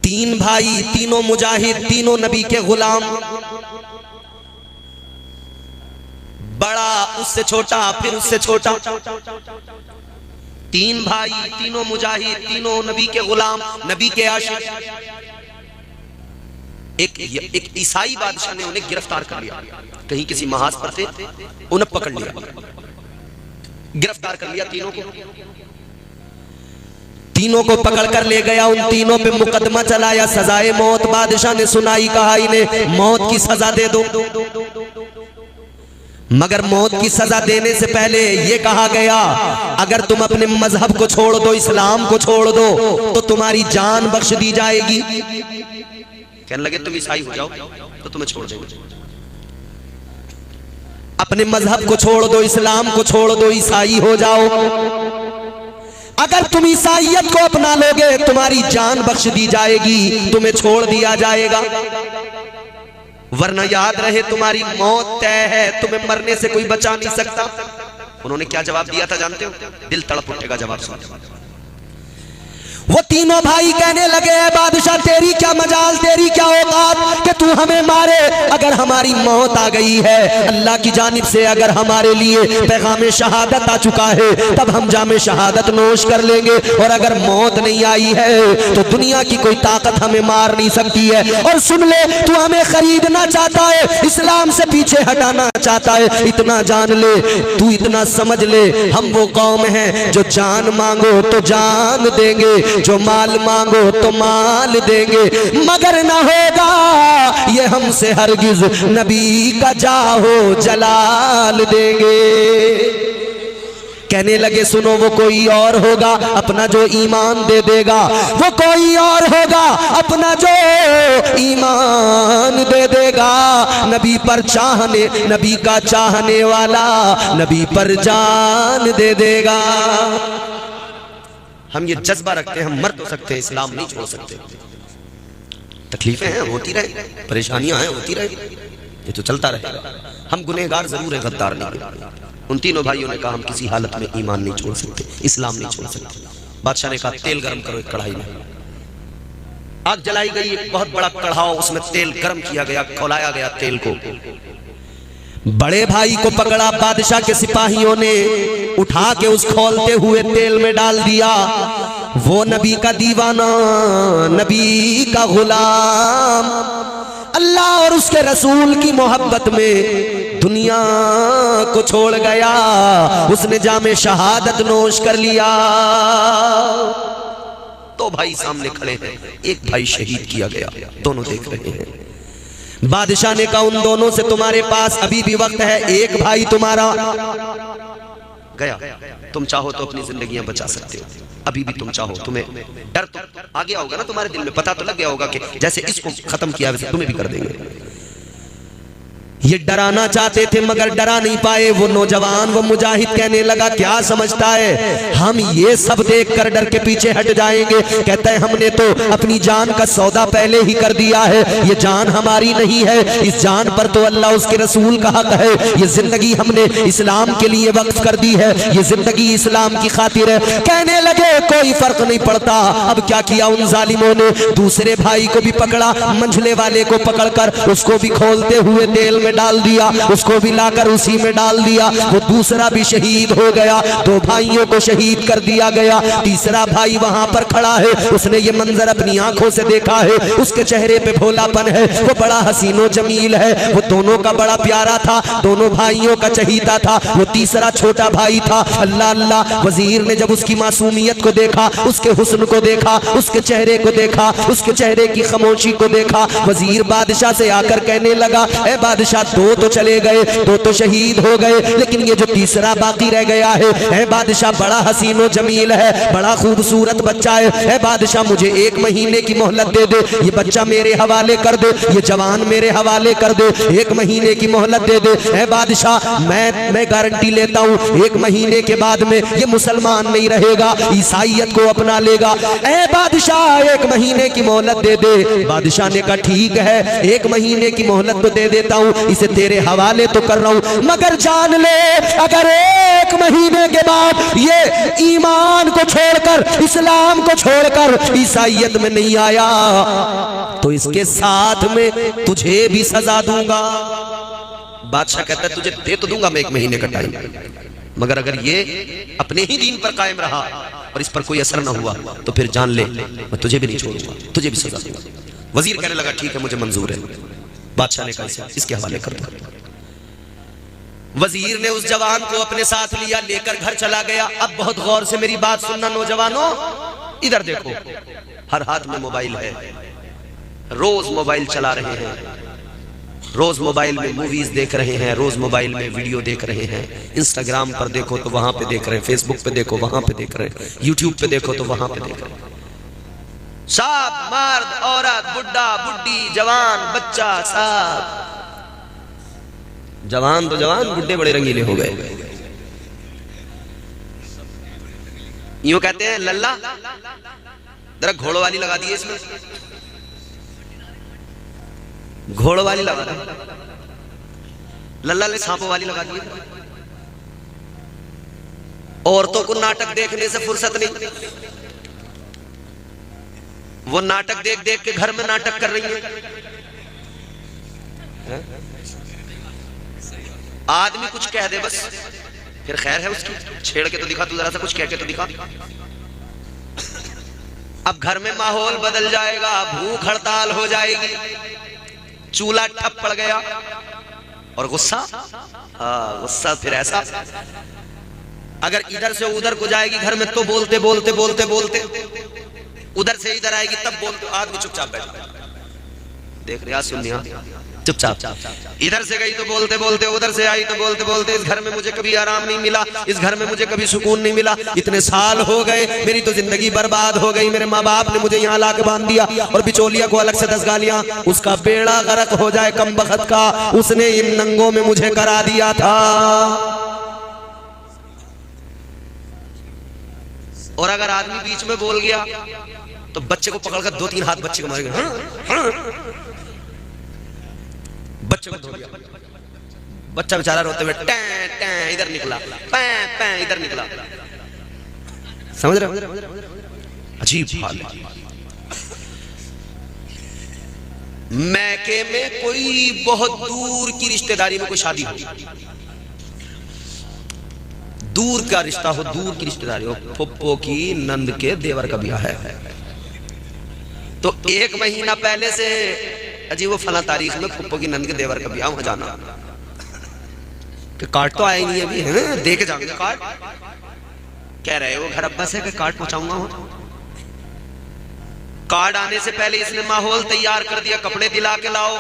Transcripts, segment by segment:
तीन भाई, तीनों मुजाहिद, तीनों नबी के गुलाम। बड़ा, उससे छोटा, फिर उससे छोटा। तीन भाई, तीनों मुजाहिद, तीनों नबी के गुलाम, नबी के आशिक। एक ईसाई बादशाह ने उन्हें गिरफ्तार कर लिया, कहीं किसी महाज पर थे, उन्हें पकड़ लिया, गिरफ्तार कर लिया तीनों को। तीनों को पकड़ कर ले गया, उन तीनों पे मुकदमा चलाया, सजाए मौत बादशाह ने सुनाई, कहा इन्हें मौत की सजा दे दो। मगर मौत की सजा देने से पहले ये कहा गया, अगर तुम अपने मजहब को छोड़ दो, इस्लाम को छोड़ दो, तो तुम्हारी जान बख्श दी जाएगी। कहने लगे तुम ईसाई हो जाओ तो तुम्हें छोड़ देंगे। अपने मजहब को छोड़ दो, इस्लाम को छोड़ दो, ईसाई हो जाओ। अगर तुम ईसाइयत को अपना लोगे तुम्हारी जान बख्श दी जाएगी, तुम्हें छोड़ दिया जाएगा, वरना याद रहे तुम्हारी मौत तय है, तुम्हें मरने से कोई बचा नहीं सकता। उन्होंने क्या जवाब दिया था जानते हो? दिल तड़प उठेगा जवाब सुन। वो तीनों भाई कहने लगे, बादशाह तेरी क्या मजाल, तेरी क्या औकात कि तू हमें मारे। अगर हमारी मौत आ गई है, अल्लाह की जानिब से अगर हमारे लिए पैगाम शहादत आ चुका है, तब हम जामे शहादत नोश कर लेंगे, और अगर मौत नहीं आई है तो दुनिया की कोई ताकत हमें मार नहीं सकती है। और सुन ले, तू हमें खरीदना चाहता है, इस्लाम से पीछे हटाना चाहता है, इतना जान ले, तू इतना समझ ले, हम वो कौम है जो जान मांगो तो जान देंगे, जो माल मांगो तो माल देंगे, मगर ना होगा ये हमसे हरगिज नबी का जाहो जलाल देंगे। कहने लगे सुनो, वो कोई और होगा अपना जो ईमान दे देगा, वो कोई और होगा अपना जो ईमान दे देगा। नबी पर चाहने, नबी का चाहने वाला नबी पर जान दे देगा। हम ये जज्बा रखते हैं, हम मर तो सकते हैं, इस्लाम नहीं छोड़ सकते। तकलीफें हैं, होती रहे, परेशानियां हैं, होती रहे, ये तो चलता रहेगा। हम गुनहगार जरूर हैं, गद्दार नहीं। उन तीनों भाइयों ने कहा हम किसी हालत में ईमान नहीं छोड़ सकते, इस्लाम नहीं छोड़ सकते। बादशाह ने कहा तेल गर्म करो एक कढ़ाई में। आग जलाई गई, एक बहुत बड़ा कढ़ाव, उसमें तेल गर्म किया गया, खौलाया गया तेल को। बड़े भाई को पकड़ा बादशाह के सिपाहियों ने, उठा के उस खौलते हुए तेल में डाल दिया। वो नबी का दीवाना, नबी का गुलाम, अल्लाह और उसके रसूल की मोहब्बत में दुनिया को छोड़ गया, उसने जामे शहादत नोश कर लिया। दो भाई सामने खड़े हैं, एक भाई शहीद किया गया, दोनों देख रहे हैं। बादशाह ने कहा उन दोनों से तुम्हारे पास अभी भी वक्त है, एक भाई तुम्हारा गया, तुम चाहो तो अपनी जिंदगियां बचा सकते हो, अभी भी तुम चाहो। तुम्हें डर तो आ गया होगा ना, तुम्हारे दिल में पता तो लग गया होगा कि जैसे इसको खत्म किया वैसे तुम्हें भी कर देंगे। ये डराना चाहते थे मगर डरा नहीं पाए। वो नौजवान, वो मुजाहिद कहने लगा क्या समझता है हम ये सब देख कर डर के पीछे हट जाएंगे? कहता है हमने तो अपनी जान का सौदा पहले ही कर दिया है, ये जान हमारी नहीं है, इस जान पर तो अल्लाह उसके रसूल का हक है। ये जिंदगी हमने इस्लाम के लिए वक्फ कर दी है, ये जिंदगी इस्लाम की खातिर है। कहने लगे कोई फर्क नहीं पड़ता। अब क्या किया उन जालिमों ने, दूसरे भाई को भी पकड़ा, मंझले वाले को पकड़कर उसको भी खोलते हुए तेल में डाल दिया, उसको भी लाकर उसी में डाल दिया। वो दूसरा भी शहीद हो गया, दो भाइयों को शहीद कर दिया गया। तीसरा भाई वहां पर खड़ा है, उसने ये मंजर अपनी आंखों से देखा है, उसके चेहरे पे भोलापन है, वो बड़ा हसीनो जमील है, वो दोनों का बड़ा प्यारा था, दोनों भाइयों का चहीता था। वो तीसरा छोटा भाई था, अल्लाह अल्लाह। वजीर ने जब उसकी मासूमियत को देखा, उसके हुस्न को देखा, उसके चेहरे को देखा, उसके चेहरे की खामोशी को देखा, वजीर बादशाह से आकर कहने लगा ए बादशाह, दो तो चले गए, दो तो शहीद हो गए, लेकिन ये जो तीसरा बाकी रह गया है, ऐ बादशाह बड़ा हसीनो जमील है, बड़ा खूबसूरत बच्चा है, ऐ बादशाह मुझे 1 महीने की मोहलत दे दे, ये बच्चा मेरे हवाले कर दे, ये जवान मेरे हवाले कर दे, 1 महीने की मोहलत दे दे। ऐ बादशाह मैं गारंटी लेता हूँ 1 महीने के बाद में ये मुसलमान नहीं रहेगा, ईसाइयत को अपना लेगा। ऐ बादशाह 1 महीने की मोहलत दे दे। बादशाह ने कहा ठीक है 1 महीने की मोहलत तो दे देता हूँ, इसे तेरे हवाले तो कर रहा हूं, मगर जान ले अगर 1 महीने के बाद ये ईमान को छोड़कर, इस्लाम को छोड़कर ईसाइयत में नहीं आया तो इसके साथ में तुझे भी सजा दूंगा। बादशाह कहता है तुझे दे तो दूंगा मैं 1 महीने का टाइम, मगर अगर ये अपने ही दीन पर कायम रहा और इस पर कोई असर ना हुआ तो फिर जान ले मैं तुझे भी नहीं छोड़ूंगा, तुझे भी सजा दूंगा। वजीर कहने लगा ठीक है मुझे मंजूर है। बादशाह ने कहा इसके हवाले कर दो। वजीर ने उस जवान को अपने साथ लिया, लेकर घर चला गया। अब बहुत गौर से मेरी बात सुनना नौजवानों, इधर देखो, हर हाथ में मोबाइल है, रोज मोबाइल चला रहे हैं, रोज मोबाइल में मूवीज देख रहे हैं, रोज मोबाइल में वीडियो देख रहे हैं। इंस्टाग्राम पर देखो तो वहां पे देख रहे हैं, फेसबुक पे देखो वहां पे देख रहे हैं, यूट्यूब पे देखो तो वहां पे देख रहे हैं। सब मर्द औरत, बुढ़ा बुढ़ी, जवान बच्चा, सब जवान तो जवान, बुढ़े बड़े रंगीले हो गए। यूं कहते हैं लल्ला जरा घोड़ों वाली लगा दी इसमें, घोड़ों वाली लगा दी, लल्ला ने सांपों वाली लगा दी। औरतों को नाटक देखने से फुर्सत नहीं, वो नाटक देख देख के घर में नाटक कर रही है। आदमी कुछ कह दे बस फिर खैर है उसकी, छेड़ के तो दिखा, तू जरा सा कुछ कह के तो दिखा। अब घर में माहौल बदल जाएगा, भूख हड़ताल हो जाएगी, चूल्हा ठप पड़ गया। और गुस्सा, गुस्सा फिर ऐसा, अगर इधर से उधर को जाएगी घर में तो बोलते बोलते बोलते बोलते, उधर से इधर आएगी तब बोलते, आदमी चुपचाप बैठा, देख रहे सुन लिया, चुपचाप। इधर से गई तो बोलते बोलते, उधर से आई तो बोलते बोलते। इस घर में मुझे कभी आराम नहीं मिला, इस घर में मुझे कभी सुकून नहीं मिला, इतने साल हो गए, मेरी तो जिंदगी बर्बाद हो गई। मेरे माँ बाप ने मुझे यहाँ लाके बांध दिया और बिचौलिया को अलग से 10 गालियां, उसका बेड़ा गर्क हो जाए कम बखत का, उसने इन नंगों में मुझे करा दिया था। और अगर आदमी बीच में बोल गया तो बच्चे को पकड़कर 2-3 हाथ बच्चे को मारेगा, बच्चे को धो दिया, बच्चा बेचारा रोते हुए टैं टैं इधर निकला, पैं पैं इधर निकला। समझ रहे? अजीब हाल है। मैके में कोई बहुत दूर की रिश्तेदारी में कोई शादी हो, दूर का रिश्ता हो, दूर की रिश्तेदारी हो, फुप्पो की नंद के देवर का ब्याह है, तो 1 महीना पहले से अजी वो फला तारीख में फुप्पो की नंद के देवर का ब्याह हो जाना, कि कार्ड तो आया नहीं अभी, है दे के जाऊंगा कार्ड, कह रहे हो घर अब्बा से कि कार्ड पहुंचाऊंगा। कार्ड आने से पहले इसने माहौल तैयार कर दिया, कपड़े दिला के लाओ।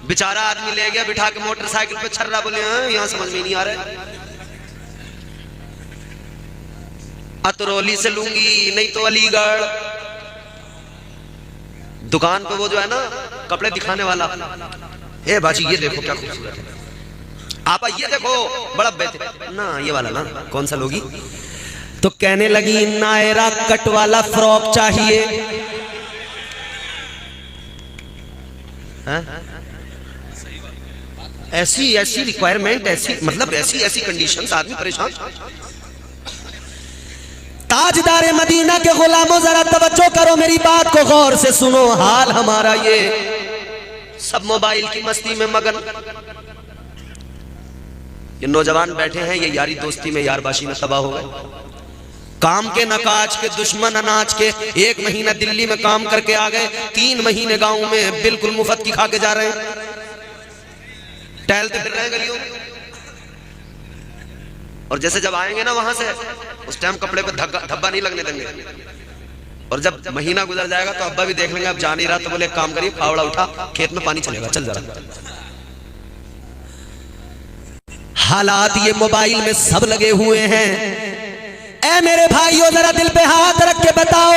बेचारा आदमी ले गया बिठा के मोटरसाइकिल पे, छर्रा बोले यहाँ समझ में नहीं आ रहा है, अतरौली से लूंगी नहीं तो अलीगढ़। दुकान पे वो जो है ना कपड़े दिखाने वाला, हे बाजी ये देखो क्या खूबसूरत है, आप ये देखो बड़ा बेहतर ना, ये वाला ना कौन सा लोगी, तो कहने लगी नायरा कट वाला फ्रॉक चाहिए। ऐसी ऐसी रिक्वायरमेंट, ऐसी मतलब ऐसी ऐसी कंडीशंस, आदमी परेशान। ताजदारे मदीना के गुलामों जरा तवज्जो करो, मेरी बात को गौर से सुनो। हाल हमारा ये, सब मोबाइल की मस्ती में मगन, ये नौजवान बैठे हैं, ये यारी दोस्ती में यारबाशी में तबाह हो गए। काम के नकाज के दुश्मन अनाज के, 1 महीना दिल्ली में काम करके आ गए, 3 महीने गांव में बिल्कुल मुफ्त की खा के जा रहे हैं, टहलते फिर रहे हैं गलियों में। और जैसे जब आएंगे ना वहां से, उस टाइम कपड़े पे धब्बा नहीं लगने देंगे, और जब महीना गुजर जाएगा तो अब्बा भी देख लेंगे अब जा नहीं रहा, तो बोले काम करिए फावड़ा उठा, खेत में पानी चलेगा, चल जरा। हालात ये मोबाइल में सब लगे हुए हैं। ऐ मेरे भाइयों जरा दिल पे हाथ रख के बताओ,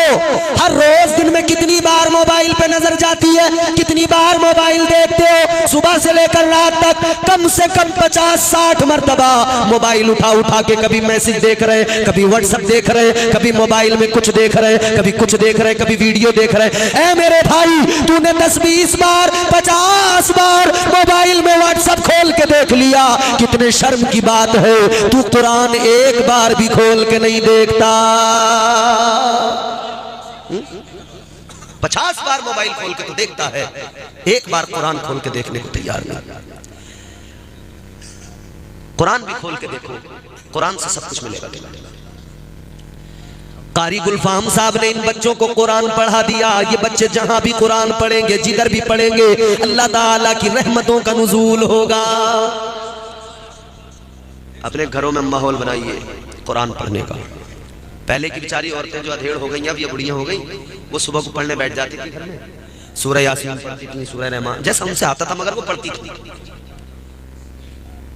हर रोज दिन में कितनी बार मोबाइल पे नजर जाती है, कितनी बार मोबाइल देखते हो? सुबह से लेकर रात तक कम से कम 50-60 मरतबा मोबाइल उठा उठा के कभी मैसेज देख रहे, कभी व्हाट्सएप देख रहे, कभी मोबाइल में कुछ देख रहे, कभी कुछ देख रहे, कभी वीडियो देख रहे। ऐ मेरे भाई, तूने 10-20 बार 50 बार मोबाइल में व्हाट्सएप खोल के देख लिया, कितने शर्म की बात है तू कुरान एक बार भी खोल के नहीं देखता। 50 बार मोबाइल खोल के तो देखता है, एक बार कुरान खोल के देखने को तैयार नहीं। कुरान भी खोल के देखो, कुरान से सब कुछ मिलेगा। कारी गुलफाम साहब ने इन बच्चों को कुरान पढ़ा दिया। ये बच्चे जहां भी कुरान पढ़ेंगे, जिधर भी पढ़ेंगे, अल्लाह ताला की रहमतों का नुज़ूल होगा। अपने घरों में माहौल बनाइए कुरान पढ़ने का। पहले की बेचारी औरतें जो अधेड़ हो गई, अब ये बुढ़ियां हो गई, वो सुबह को पढ़ने बैठ जाती थी घर में, सूरह यासीन पढ़ती थी, सूरह रहमान, जैसा उनसे आता था, मगर वो पढ़ती थी।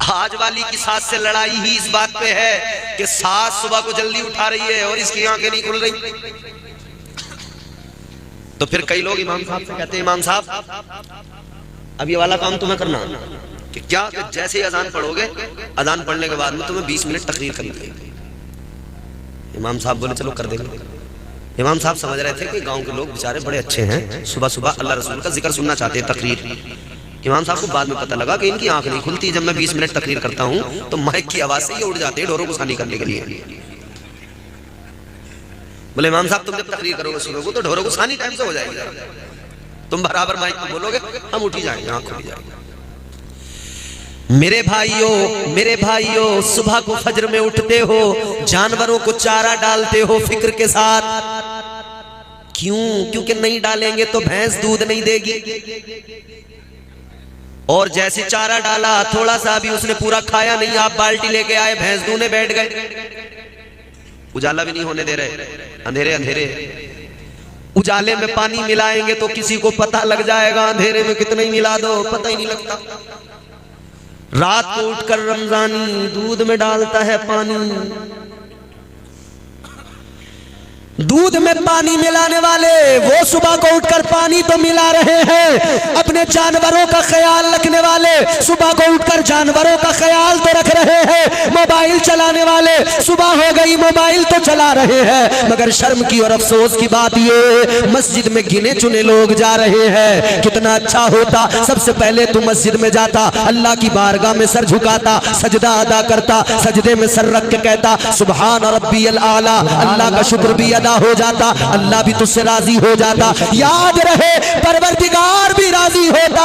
आज वाली की सास से लड़ाई ही इस बात पे है कि सास सुबह को जल्दी उठा रही है और इसकी आंखें नहीं खुल रही। तो फिर कई लोग इमाम साहब से कहते हैं, इमाम साहब अब ये वाला काम तुम्हें करना कि क्या, कि जैसे ही अजान पढ़ोगे, अजान पढ़ने के बाद में तुम्हें 20 मिनट तकरीर करनी है। इमाम साहब बोले चलो कर देंगे। इमाम साहब समझ रहे थे कि गांव के लोग बेचारे बड़े अच्छे हैं, सुबह सुबह अल्लाह रसूल का जिक्र सुनना चाहते हैं, तकरीर। इमाम साहब को बाद में पता लगा कि इनकी आंख नहीं खुलती। जब मैं 20 मिनट तकरीर करता हूं तो माइक की आवाज से ये उड़ जाते हैं ढोरों को सानी करने के लिए। बोले इमाम साहब तुम जब तकरीर करोगे सुबह को तो ढोरों को सानी टाइम से हो जाएगी, तुम बराबर माइक में बोलोगे, हम उठ ही जाएंगे, आंख खुल जाएगी। मेरे भाइयों, सुबह को फज्र में उठते हो, जानवरों को चारा डालते हो फिक्र के साथ। क्यों? क्योंकि नहीं डालेंगे तो भैंस दूध नहीं देगी। और जैसे चारा डाला, थोड़ा सा भी उसने पूरा खाया नहीं, आप बाल्टी लेके आए, भैंस दूने बैठ गए। उजाला भी नहीं होने दे रहे, अंधेरे अंधेरे। उजाले में पानी मिलाएंगे तो किसी को पता लग जाएगा, अंधेरे में कितना ही मिला दो पता ही नहीं लगता। रात को उठकर रमजानी दूध में डालता है पानी। दूध में पानी मिलाने वाले वो सुबह को उठकर पानी तो मिला रहे हैं, अपने जानवरों का ख्याल रखने वाले सुबह को उठकर जानवरों का ख्याल तो रख रहे हैं। मोबाइल चलाने वाले सुबह हो गई मोबाइल तो चला रहे हैं, मगर शर्म की और अफसोस की बात ये, मस्जिद में गिने चुने लोग जा रहे हैं। कितना अच्छा होता सबसे पहले तू मस्जिद में जाता, अल्लाह की बारगाह में सर झुकाता, सजदा अदा करता, सजदे में सर रख के कहता सुबहान रब्बियल आला, अल्लाह का शुक्र भी हो जाता, अल्लाह भी तुझसे राजी हो जाता। याद रहे परवरदिगार भी राजी होता,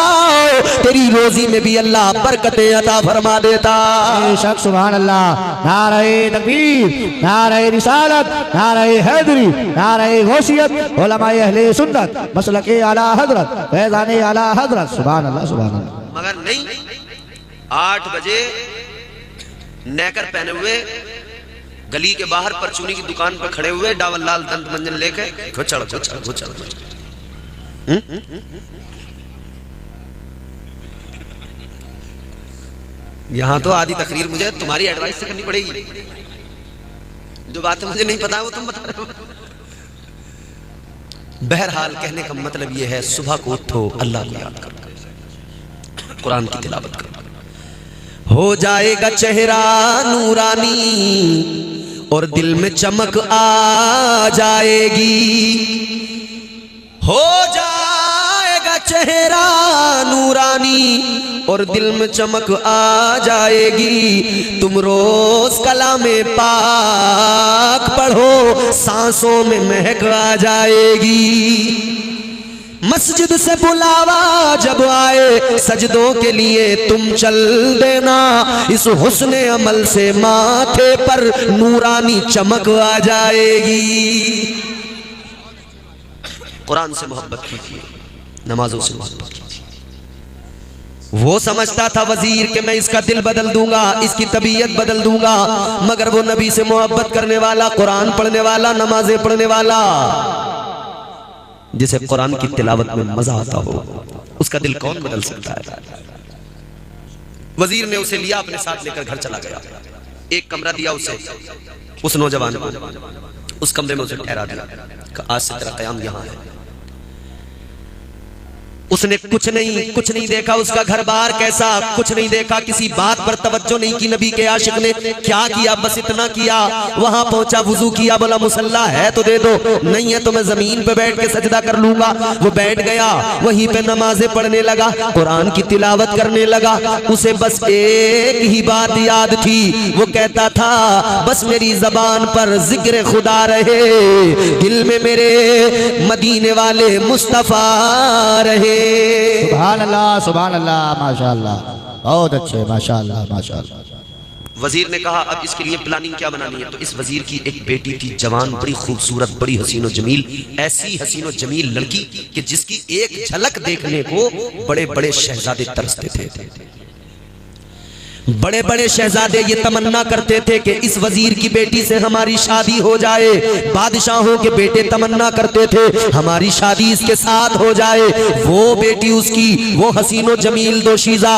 तेरी रोजी में भी अल्लाह बरकतें अता फरमा देता। बेशक सुभान अल्लाह। नारे तकबीर, नारे रिसालत, नारे हैदरी, नारे गौसियत, उलमाए अहले सुन्नत, मसलके आला हजरत, फैज़ाने आला हजरत। सुभान अल्लाह, सुभान अल्लाह। मगर नहीं, 8 बजे नेकर पहने हुए गली के बाहर परचूनी की दुकान पर खड़े हुए, डावल लाल दंत मंजन लेके घुचड़ घुचड़ घुचड़। यहां तो आधी तकरीर मुझे तुम्हारी एडवाइस से करनी पड़ेगी, जो बात मुझे नहीं पता वो तुम बता रहे हो। बहरहाल कहने का मतलब यह है, सुबह को उठो, अल्लाह को याद करो, कुरान की तिलावत करो, हो जाएगा चेहरा नूरानी और दिल में चमक आ जाएगी। हो जाएगा चेहरा नूरानी और दिल में चमक आ जाएगी। तुम रोज कलामे पाक पढ़ो, सांसों में महक आ जाएगी। मस्जिद से बुलावा जब आए, सजदों के लिए तुम चल देना, इस हुस्ने अमल से माथे पर नूरानी चमक आ जाएगी। कुरान से मोहब्बत कीजिए, नमाजों से मोहब्बत कीजिए। वो समझता था वजीर कि मैं इसका दिल बदल दूंगा, इसकी तबीयत बदल दूंगा, मगर वो नबी से मोहब्बत करने वाला, कुरान पढ़ने वाला, नमाजें पढ़ने वाला, जिसे कुरान की तिलावत में मजा आता हो, उसका दिल कौन बदल सकता है। वजीर ने उसे लिया, अपने साथ लेकर घर चला गया। एक कमरा दिया उसे, उस नौजवान को, उस कमरे में उसे ठहरा दिया, आज से तेरा कयाम यहां है। उसने कुछ नहीं देखा, उसका घर बार कैसा कुछ नहीं देखा, किसी बात पर तवज्जो नहीं की। नबी के आशिक ने क्या किया, बस इतना किया, वहां पहुंचा, वुजू किया, बोला मुसल्ला है तो दे दो, नहीं है तो मैं जमीन पे बैठ के सजदा कर लूंगा। वो बैठ गया, वहीं पे नमाजें पढ़ने लगा, कुरान की तिलावत करने लगा। उसे बस एक ही बात याद थी, वो कहता था बस मेरी जबान पर जिक्र खुदा रहे, दिल में मेरे मदीने वाले मुस्तफा रहे। सुभान अल्लाह माशाअल्लाह, बहुत अच्छे, माशाअल्लाह माशाअल्लाह। वजीर ने कहा अब इसके लिए प्लानिंग क्या बनानी है। तो इस वजीर की एक बेटी थी, जवान, बड़ी खूबसूरत, बड़ी हसीनो जमील, ऐसी हसीनो जमील लड़की कि जिसकी एक झलक देखने को बड़े बड़े शहजादे तरसते थे। बड़े बड़े शहजादे ये तमन्ना करते थे कि इस वजीर की बेटी से हमारी शादी हो जाए। बादशाहों के बेटे तमन्ना करते थे हमारी शादी इसके साथ हो जाए। वो बेटी उसकी, वो हसीनो जमील दोशीजा।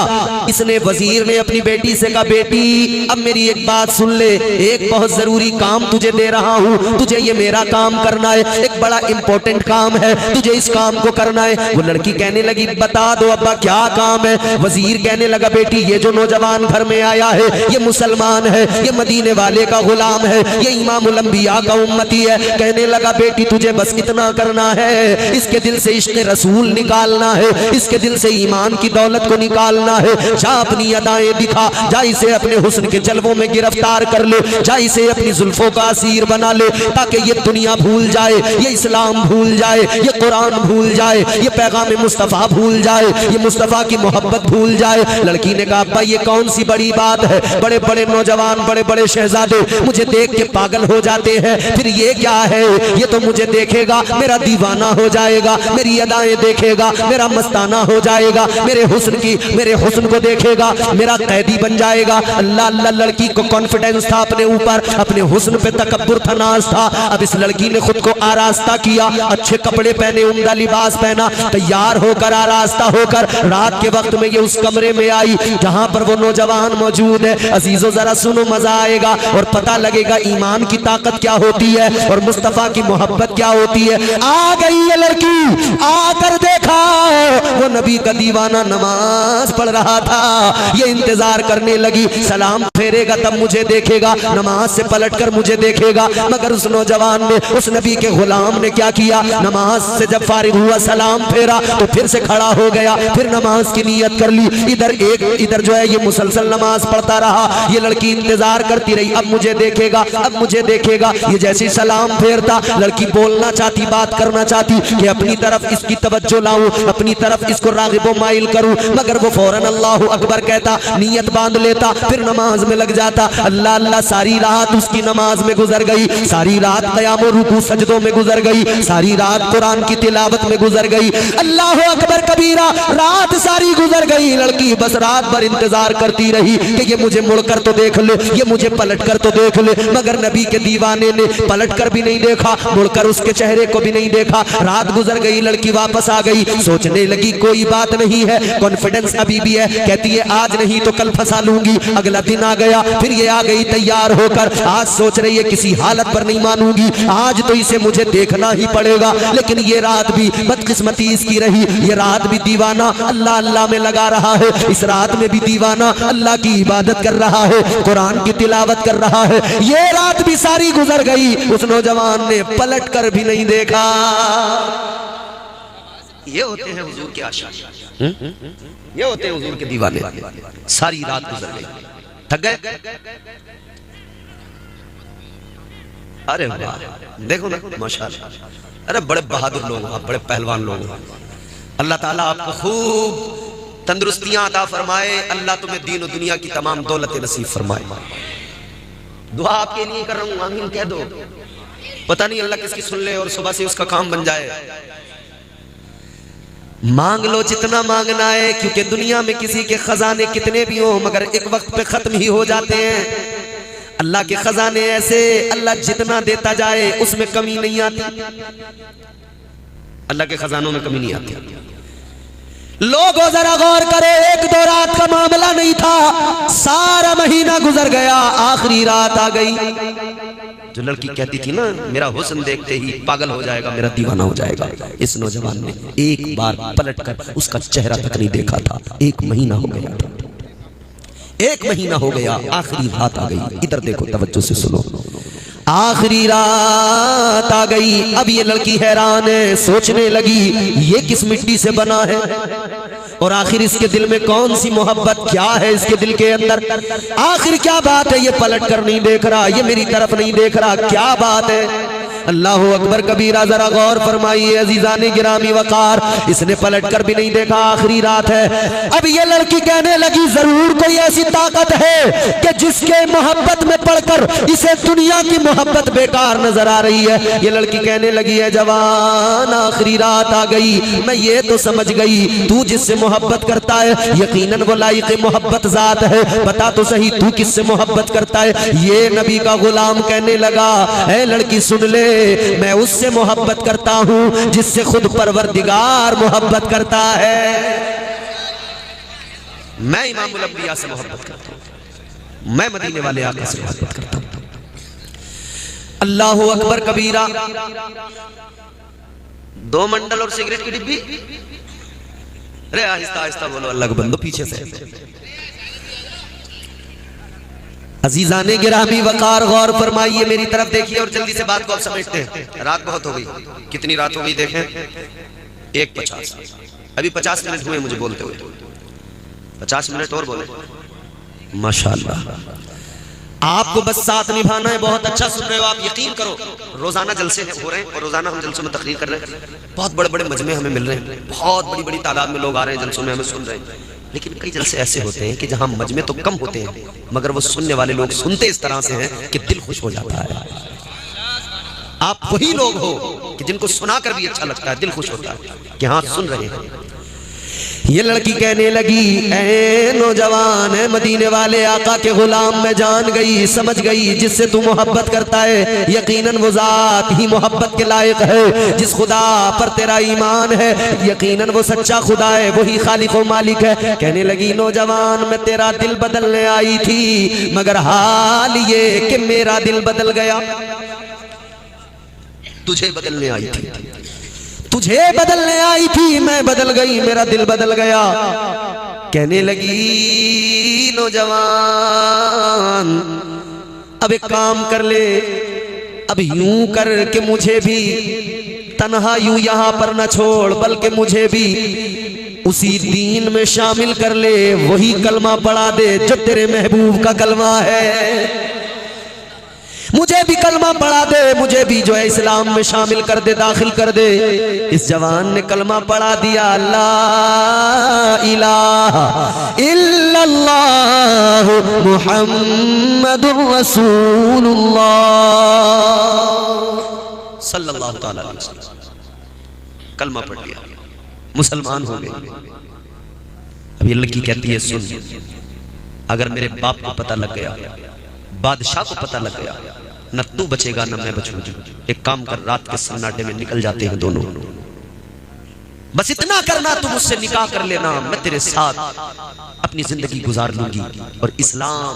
इसने, वजीर ने अपनी बेटी से कहा बेटी अब मेरी एक बात सुन ले, एक बहुत जरूरी काम तुझे दे रहा हूँ, तुझे ये मेरा काम करना है, एक बड़ा इंपॉर्टेंट काम है, तुझे इस काम को करना है। वो लड़की कहने लगी बता दो अब्बा क्या काम है। वजीर कहने लगा बेटी ये जो नौजवान घर में आया है ये मुसलमान है, ये मदीने वाले का गुलाम है, ये इमामुल अंबिया का उम्मती है। कहने लगा बेटी तुझे बस इतना करना है, इसके दिल से इश्क रसूल निकालना है, इसके दिल से ईमान की दौलत को निकालना है। जा अपनी अदाएं दिखा, जा इसे अपने हुस्न के जलवों में गिरफ्तार कर ले, जा इसे अपनी जुल्फों का असीर बना ले, ताकि ये दुनिया भूल जाए, ये इस्लाम भूल जाए, ये कुरान भूल जाए, ये पैगाम मुस्तफा भूल जाए, ये मुस्तफा की मोहब्बत भूल जाए। लड़की ने कहा अब्बा ये कौन सी बड़ी बात है, बड़े बड़े नौजवान, बड़े बड़े शहजादे मुझे देख के पागल हो जाते हैं, फिर ये क्या है, ये तो मुझे देखेगा मेरा दीवाना हो जाएगा, मेरी अदाएं देखेगा मेरा मस्ताना हो जाएगा, मेरे हुस्न को देखेगा मेरा कैदी बन जाएगा। अल्लाह अल्लाह, लड़की को कॉन्फिडेंस था अपने ऊपर, अपने हुस्न पे तकब्बुर था, नाज था। अब इस लड़की ने खुद को आरास्ता किया, अच्छे कपड़े पहने, उम्दा लिबास पहना, तैयार होकर आरास्ता होकर रात के वक्त में ये उस कमरे में आई जहां पर वो नौजवान मौजूद है। अजीजों जरा सुनो, मजा आएगा और पता लगेगा ईमान की ताकत क्या होती है और मुस्तफा की मोहब्बत क्या होती है। आ गई ये लड़की, आकर देखा वो नबी का दीवाना नमाज पढ़ रहा था। ये इंतजार करने लगी, सलाम फेरेगा तब मुझे देखेगा, नमाज से पलटकर मुझे देखेगा। मगर उस नौजवान ने, उस नबी के गुलाम ने क्या किया, नमाज से जब फारिग हुआ सलाम फेरा तो फिर से खड़ा हो गया, फिर नमाज की नियत कर ली। इधर जो है ये मुसलसल नमाज पढ़ता रहा। ये लड़की इंतजार करती रही, अब मुझे देखेगा, अब मुझे देखेगा। ये जैसे सलाम फेरता, लड़की बोलना चाहती, बात करना चाहती कि अपनी तरफ इसकी तवज्जो लाऊं, अपनी तरफ इसको रागिबो माइल करूं, मगर वो फौरन अल्लाहु अकबर कहता, नियत बांध लेता, फिर नमाज में लग जाता। अल्लाह अल्लाह, सारी रात उसकी नमाज में गुजर गई, सारी रात क़याम और रुकू सजदों में गुजर गई, सारी रात कुरान की तिलावत में गुजर गई। अल्लाहु अकबर कबीरा, रात सारी गुजर गई। लड़की बस रात भर इंतजार करती रही कि ये मुझे मुड़कर तो देख ले, ये मुझे पलटकर तो देख ले, मगर नबी के दीवाने ने पलटकर भी नहीं देखा, मुड़कर उसके चेहरे को भी नहीं देखा। रात गुजर गई, लड़की वापस आ गई, सोचने लगी कोई बात नहीं है, कॉन्फिडेंस अभी भी है। कहती है आज नहीं तो कल फंसा लूंगी। अगला दिन आ गया, फिर ये आ गई तैयार होकर। आज सोच रही है किसी हालत पर नहीं मानूंगी, आज तो इसे मुझे देखना ही पड़ेगा। लेकिन ये रात भी बदकिस्मती इसकी रही, ये रात भी दीवाना अल्लाह अल्लाह में लगा रहा है, इस रात में भी दीवाना अल्लाह की इबादत कर रहा है, कुरान की तिलावत कर रहा है। ये रात भी सारी गुजर गई, उस नौजवान ने पलट कर भी नहीं देखा। ये होते हैं हुजूर के आशिक, ये होते हैं हुजूर के दीवाने। सारी रात गुजर गई, थक गए। अरे वाह, देखो ना माशाअल्लाह, अरे बड़े बहादुर लोग, बड़े पहलवान लोग। अल्लाह ताला आपको खूब तंदुरुस्तियां अता फरमाए, अल्लाह तुम्हें दीन और दुनिया की तमाम दौलत नसीब फरमाए। दुआ आपके लिए कर रहा हूं, आमीन कह दो। पता नहीं अल्लाह किसकी सुन ले और सुबह से उसका काम बन जाए। मांग लो जितना मांगना है, क्योंकि दुनिया में किसी के खजाने कितने भी हो मगर एक वक्त पे खत्म ही हो जाते हैं। अल्लाह के खजाने ऐसे, अल्लाह जितना देता जाए उसमें कमी नहीं आती। अल्लाह के खजानों में कमी नहीं आती। लोगों जरा गौर करे, एक दो रात का मामला नहीं था, सारा महीना गुजर गया, आखिरी रात आ गई। जो लड़की कहती थी ना मेरा हुस्न देखते ही पागल हो जाएगा, मेरा दीवाना हो जाएगा, इस नौजवान ने एक बार पलटकर उसका चेहरा तक नहीं देखा था। 1 महीना हो गया था, 1 महीना हो गया, आखिरी रात आ गई। इधर देखो, तवज्जो से सुनो। आखिरी रात आ गई। अब ये लड़की हैरान है, सोचने लगी ये किस मिट्टी से बना है और आखिर इसके दिल में कौन सी मोहब्बत, क्या है इसके दिल के अंदर, आखिर क्या बात है। ये पलट कर नहीं देख रहा, ये मेरी तरफ नहीं देख रहा, क्या बात है। अल्लाहु अकबर कबीरा, जरा गौर फरमाइए अजीजाने गिरामी वकार, इसने पलट कर भी नहीं देखा, आखिरी रात है। अब ये लड़की कहने लगी जरूर कोई ऐसी ताकत है कि जिसके मोहब्बत में पड़कर इसे दुनिया की मोहब्बत बेकार नजर आ रही है। ये लड़की कहने लगी है जवान आखिरी रात आ गई, मैं ये तो समझ गई तू जिससे मोहब्बत करता है यकीनन वो लायक मोहब्बत जात है, बता तो सही तू किससे मोहब्बत करता है। ये नबी का गुलाम कहने लगा है लड़की सुन ले, मैं उससे मोहब्बत करता हूं जिससे खुद परवरदिगार मोहब्बत करता है। मैं इमामुल अंबिया से मोहब्बत करता हूं, मैं मदीने वाले आका से मोहब्बत करता हूं। अल्लाहु अकबर कबीरा। 2 मंडल और सिगरेट की डिब्बी। अरे आहिस्ता आहिस्ता बोलो, अल्लाह को बंदो पीछे से। अजीजाने गिरामी वकार, गौर फरमाइए, मेरी तरफ देखिए और जल्दी से बात को आप समेटते हैं। रात बहुत हो गई, कितनी रात हो गई देखें, 1:50। अभी 50 मिनट हुए मुझे बोलते हुए, 50 मिनट और बोले। माशाअल्लाह, आपको बस साथ निभाना है। बहुत अच्छा सुन रहे हो आप, यकीन करो रोजाना जलसे हो रहे हैं और रोजाना हम जलसों में तकरीर कर रहे हैं। बहुत बड़े बड़े मजमे हमें मिल रहे हैं, बहुत बड़ी बड़ी तादाद में लोग आ रहे हैं जलसों में, हमें सुन रहे हैं। लेकिन कई जलसे ऐसे होते हैं कि जहां मजमे तो कम होते हैं मगर वो सुनने वाले लोग सुनते इस तरह से हैं कि दिल खुश हो जाता है। आप वही लोग हो कि जिनको सुनाकर भी अच्छा लगता है, दिल खुश होता है कि हाँ सुन रहे हैं। ये लड़की कहने लगी ऐ नौजवान है मदीने वाले आका के गुलाम, मैं जान गई, समझ गई जिससे तू मोहब्बत करता है यकीनन वो जात ही मोहब्बत के लायक है। जिस खुदा पर तेरा ईमान है यकीनन वो सच्चा खुदा है, वही खालिक व मालिक है। कहने लगी नौजवान मैं तेरा दिल बदलने आई थी मगर हाल ये कि मेरा दिल बदल गया। तुझे बदलने आई थी, तुझे बदलने आई थी, मैं बदल गई, मेरा दिल बदल गया। कहने लगी नौजवान अब एक काम कर ले, अब यूं कर के मुझे भी तन्हा यूं यहां पर न छोड़, बल्कि मुझे भी उसी दीन में शामिल कर ले, वही कलमा पढ़ा दे जो तेरे महबूब का कलमा है। मुझे भी कलमा पढ़ा दे, मुझे भी जो है इस्लाम में शामिल कर दे, दाखिल कर दे। इस जवान ने कलमा पढ़ा दिया, ला इलाहा इल्लल्लाह मुहम्मदुर रसूलुल्लाह सल्लल्लाहु तआला अलैहि वसल्लम। कलमा पढ़ लिया, मुसलमान हो गए। अब ये लड़की कहती है सुन, अगर मेरे बाप को पता लग गया, बादशाह को पता लग गया, न तू बचेगा न मैं बचूंगी। एक काम कर, रात के सन्नाटे में निकल जाते हैं दोनों, बस इतना करना तू मुझसे निकाह कर लेना, मैं तेरे साथ अपनी जिंदगी गुजार लूंगी और इस्लाम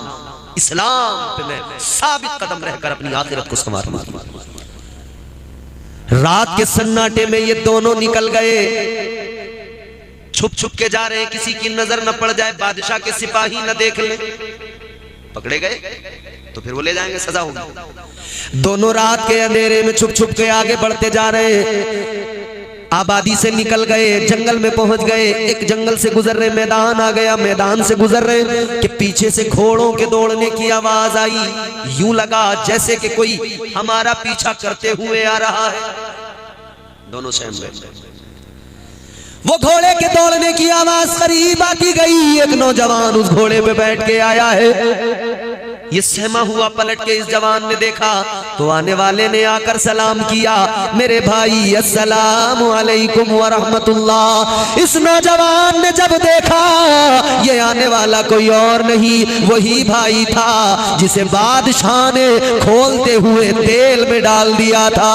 पे मैं साबित कदम रहकर अपनी आखिरत को संवार लूंगी। रात के सन्नाटे में ये दोनों निकल गए, छुप छुप के जा रहे हैं, किसी की नजर न पड़ जाए, बादशाह के सिपाही न देख ले। पकड़े गए तो फिर वो ले जाएंगे, सजा होगी। दोनों रात के अंधेरे में छुप छुप के आगे बढ़ते जा रहे हैं। आबादी से निकल गए, जंगल में पहुंच गए। एक जंगल से गुजर रहे, मैदान आ गया, मैदान से गुजर रहे कि पीछे से घोड़ों के दौड़ने की आवाज आई। यूं लगा जैसे कि कोई हमारा पीछा करते हुए आ रहा है। दोनों सहम गए। वो घोड़े के दौड़ने की आवाज करीब आती गई। एक नौजवान उस घोड़े पे बैठ के आया है। ये सहमा हुआ पलट के इस जवान ने देखा तो आने वाले ने आकर सलाम किया, मेरे भाई अस्सलामु अलैकुम व रहमतुल्लाह। इस नौजवान ने जब देखा ये आने वाला कोई और नहीं, वही भाई था जिसे बादशाह ने खोलते हुए तेल में डाल दिया था।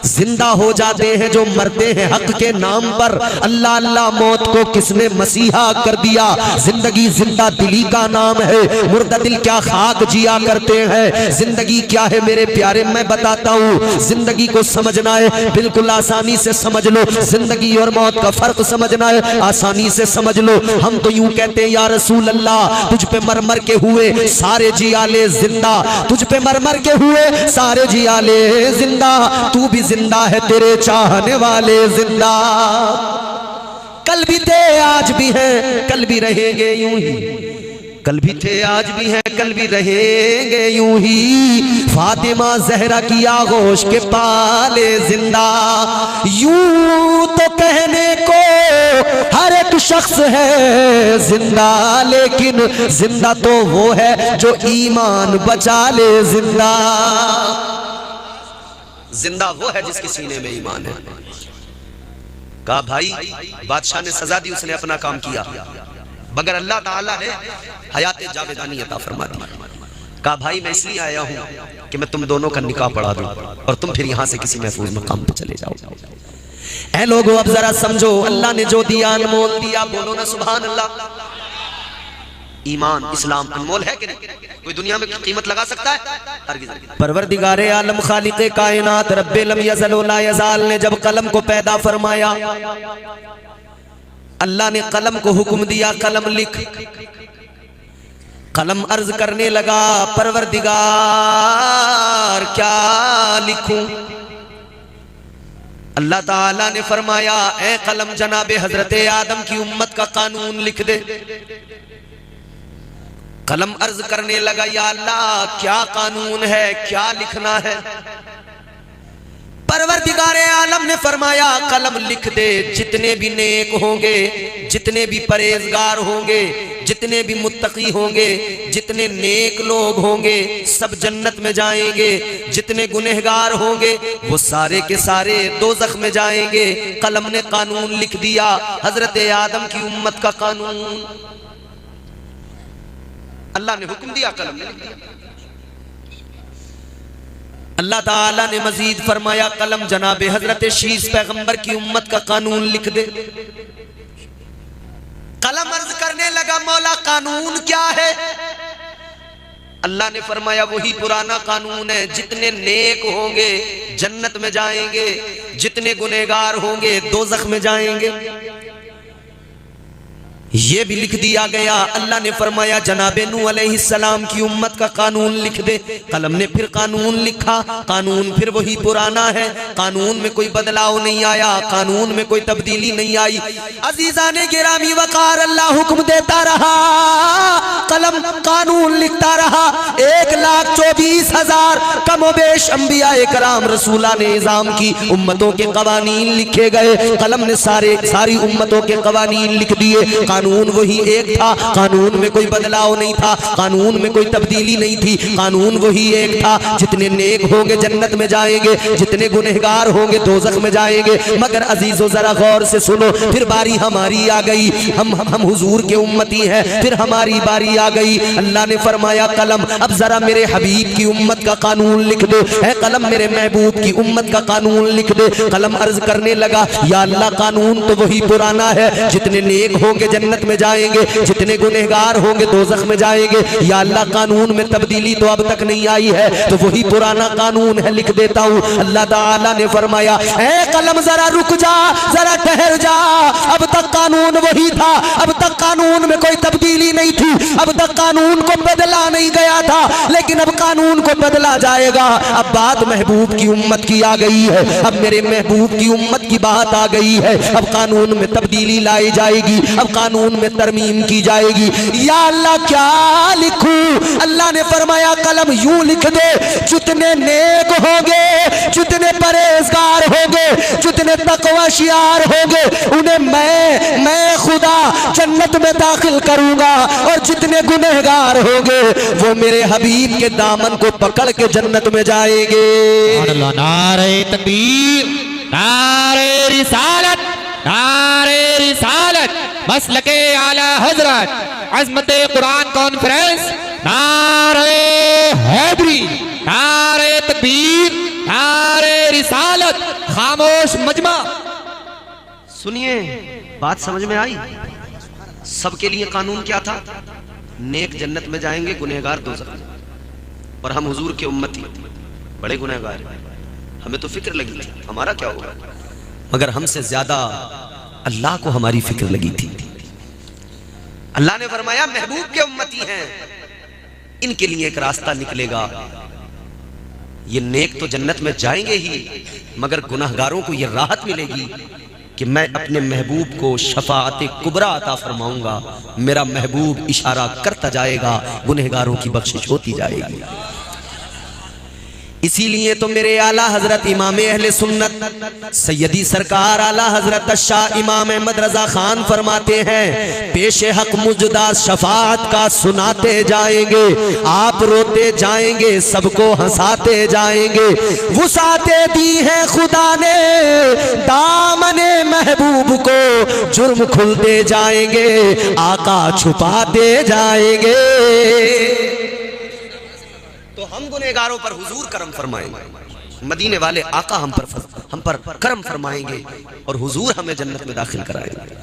जिंदा हो जाते हैं जो मरते हैं हक के नाम पर। अल्लाह अल्लाह मौत को किसने मसीहा कर दिया। जिंदगी जिंदा दिली का नाम है, मुर्दा दिल क्या खाक जिया करते हैं। जिंदगी क्या है मेरे प्यारे, मैं बताता हूँ। जिंदगी को समझना है बिल्कुल आसानी से समझ लो। जिंदगी और मौत का फर्क समझना है आसानी से समझ लो। हम तो यूं कहते हैं या रसूल अल्लाह, तुझ पे मर मर के हुए सारे जियाले जिंदा, तुझ पे मर मर के हुए सारे जियाले जिंदा, तू भी जिंदा है तेरे चाहने वाले जिंदा। कल भी थे आज भी हैं कल भी रहेंगे यूं ही, कल भी थे आज भी हैं कल भी रहेंगे यूं ही। फातिमा जहरा की आगोश के पाले जिंदा। यूं तो कहने को हर एक शख्स है जिंदा, लेकिन जिंदा तो वो है जो ईमान बचा ले जिंदा। जिंदा वो है जिसके सीने में ईमान है। कहा भाई बादशाह ने सजा दी, उसने अपना काम किया, मगर अल्लाह ताला ने हयात जावेदानी अता फरमा दी। कहा भाई मैं इसलिए आया हूं कि मैं तुम दोनों का निकाह पढ़ा दूं और तुम फिर यहां से किसी महफूज मकाम पे चले जाओ। ऐ लोगों अब जरा समझो, अल्लाह ने जो दिया अनमोल दिया, बोलो ना सुभान अल्लाह। ईमान इस्लाम अनमोल है कि नहीं? कोई दुनिया में कीमत लगा सकता है? परवरदिगारे आलम खालिक़े कायनात रब्बे लम यज़ल व ला यज़ाल ने जब कलम को पैदा फरमाया, अल्लाह ने कलम को हुक्म दिया कलम लिख। कलम अर्ज करने लगा परवरदिगार क्या लिखूं? अल्लाह ताला ने फरमाया ऐ कलम जनाबे हजरते आदम की उम्मत का कानून लिख दे। कलम अर्ज करने लगा या अल्लाह क्या कानून है, क्या लिखना है? परवरदिगारे आलम ने फरमाया कलम लिख दे, जितने भी नेक होंगे, जितने भी परहेजगार होंगे, जितने भी मुत्तकी होंगे, जितने नेक लोग होंगे सब जन्नत में जाएंगे, जितने गुनहगार होंगे वो सारे के सारे दोज़ख में जाएंगे। कलम ने कानून लिख दिया, हजरत आदम की उम्मत का कानून। अल्लाह ने हुक्म दिया, कलम ने लिख दिया। अल्लाह ताला ने मजीद फरमाया कलम जनाबे हजरत शीस पैगंबर की उम्मत का कानून लिख दे। कलम अर्ज करने लगा मौला कानून क्या है? अल्लाह ने फरमाया वही पुराना कानून है, जितने नेक होंगे जन्नत में जाएंगे, जितने गुनहगार होंगे दोज़ख में जाएंगे। ये भी लिख दिया गया। अल्लाह ने फरमाया जनाबे नूह अलैहिस्सलाम की उम्मत का कानून लिख दे। कलम ने फिर कानून लिखा, कानून फिर वही पुराना है, कानून में कोई बदलाव नहीं आया, कानून में कोई तब्दीली नहीं आई। अजीजा ने गिरामी वकार अल्लाह हुक्म देता रहा, कलम कानून लिखता रहा। 1,24,000 कमोबेश अंबिया कराम रसूला ने इज़ाम की उम्मतों के कवानीन लिखे गए। कलम ने सारी उम्मतों के कवानीन लिख दिए। कानून वही एक था, कानून में कोई बदलाव नहीं था, कानून में कोई तब्दीली नहीं थी, कानून वही एक था। जितने नेक होंगे जन्नत में जाएंगे, जितने गुनहगार होंगे दोज़ख में जाएंगे। मगर अजीजों जरा गौर से सुनो, फिर बारी हमारी आ गई। हम हुजूर के उम्मती हैं, फिर हमारी बारी आ गई। अल्लाह ने फरमाया कलम अब जरा मेरे हबीब की उम्मत का कानून लिख दे। है कलम मेरे महबूब की उम्मत का कानून लिख दे। कलम अर्ज करने लगा या अल्लाह कानून तो वही पुराना है, जितने नेक होंगे जन्नत में जाएंगे, जितने गुनहगार होंगे दोज़ख में जाएंगे। या अल्लाह कानून में तब्दीली तो अब तक नहीं आई है, तो वही पुराना कानून है, लिख देता हूँ। अल्लाह ताला ने फरमाया ऐ कलम जरा रुक जा, जरा ठहर जा। अब तक कानून वही था, अब तक कानून में कोई तब्दीली नहीं थी, अब तक कानून को बदला नहीं गया था, लेकिन अब कानून को बदला जाएगा। अब बात महबूब की उम्मत की आ गई है, अब मेरे महबूब की उम्मत की बात आ गई है। अब कानून में तब्दीली लाई जाएगी, अब कानून में तरमीम की जाएगी। या अल्लाह क्या लिखूं? अल्लाह ने फरमाया कलम यूं लिख दे, जितने नेक होंगे, जितने परहेजगार होंगे, जितने तकवाशियार होंगे, उन्हें मैं खुदा जन्नत में दाखिल करूंगा, और जितने गुनहगार होंगे वो मेरे हबीब के दामन को पकड़ के जन्नत में जाएंगे। नारे तकबीर, नारे रिसालत, नारे रिसालत, मसलके आला हजरत, अज़मते कुरान कॉन्फ्रेंस, नारे हैदरी, नारे तकबीर, नारे रिसालत, खामोश मजमा। सुनिए, बात समझ में आई? सबके लिए कानून क्या था? नेक जन्नत में जाएंगे, गुनहगार दोज़ख में। और हम हुजूर के उम्मती बड़े गुनहगार हैं, हमें तो फिक्र लगी थी हमारा क्या होगा, मगर हमसे ज्यादा अल्लाह को हमारी फिक्र लगी थी। अल्लाह ने फरमाया महबूब के उम्मती हैं, इनके लिए एक रास्ता निकलेगा। ये नेक तो जन्नत में जाएंगे ही, मगर गुनहगारों को ये राहत मिलेगी कि मैं अपने महबूब को शफाअत कुबरा अता फरमाऊंगा। मेरा महबूब इशारा करता जाएगा, गुनहगारों की बख्शिश होती जाएगी। इसीलिए तो मेरे आला हजरत इमाम अहले सुन्नत सैयदी सरकार आला हजरत शाह इमाम अहमद रजा खान फरमाते हैं, पेशे हक मुजदा शफाअत का सुनाते जाएंगे, आप रोते जाएंगे, सबको हंसाते जाएंगे। वुसाते दी है खुदा ने दामने महबूब को, जुर्म खुलते जाएंगे, आका छुपाते जाएंगे। तो हम गुनहगारों पर हुजूर करम फरमाएंगे, मदीने वाले आका हम पर करम फरमाएंगे और हुजूर हमें जन्नत में दाखिल कराएंगे।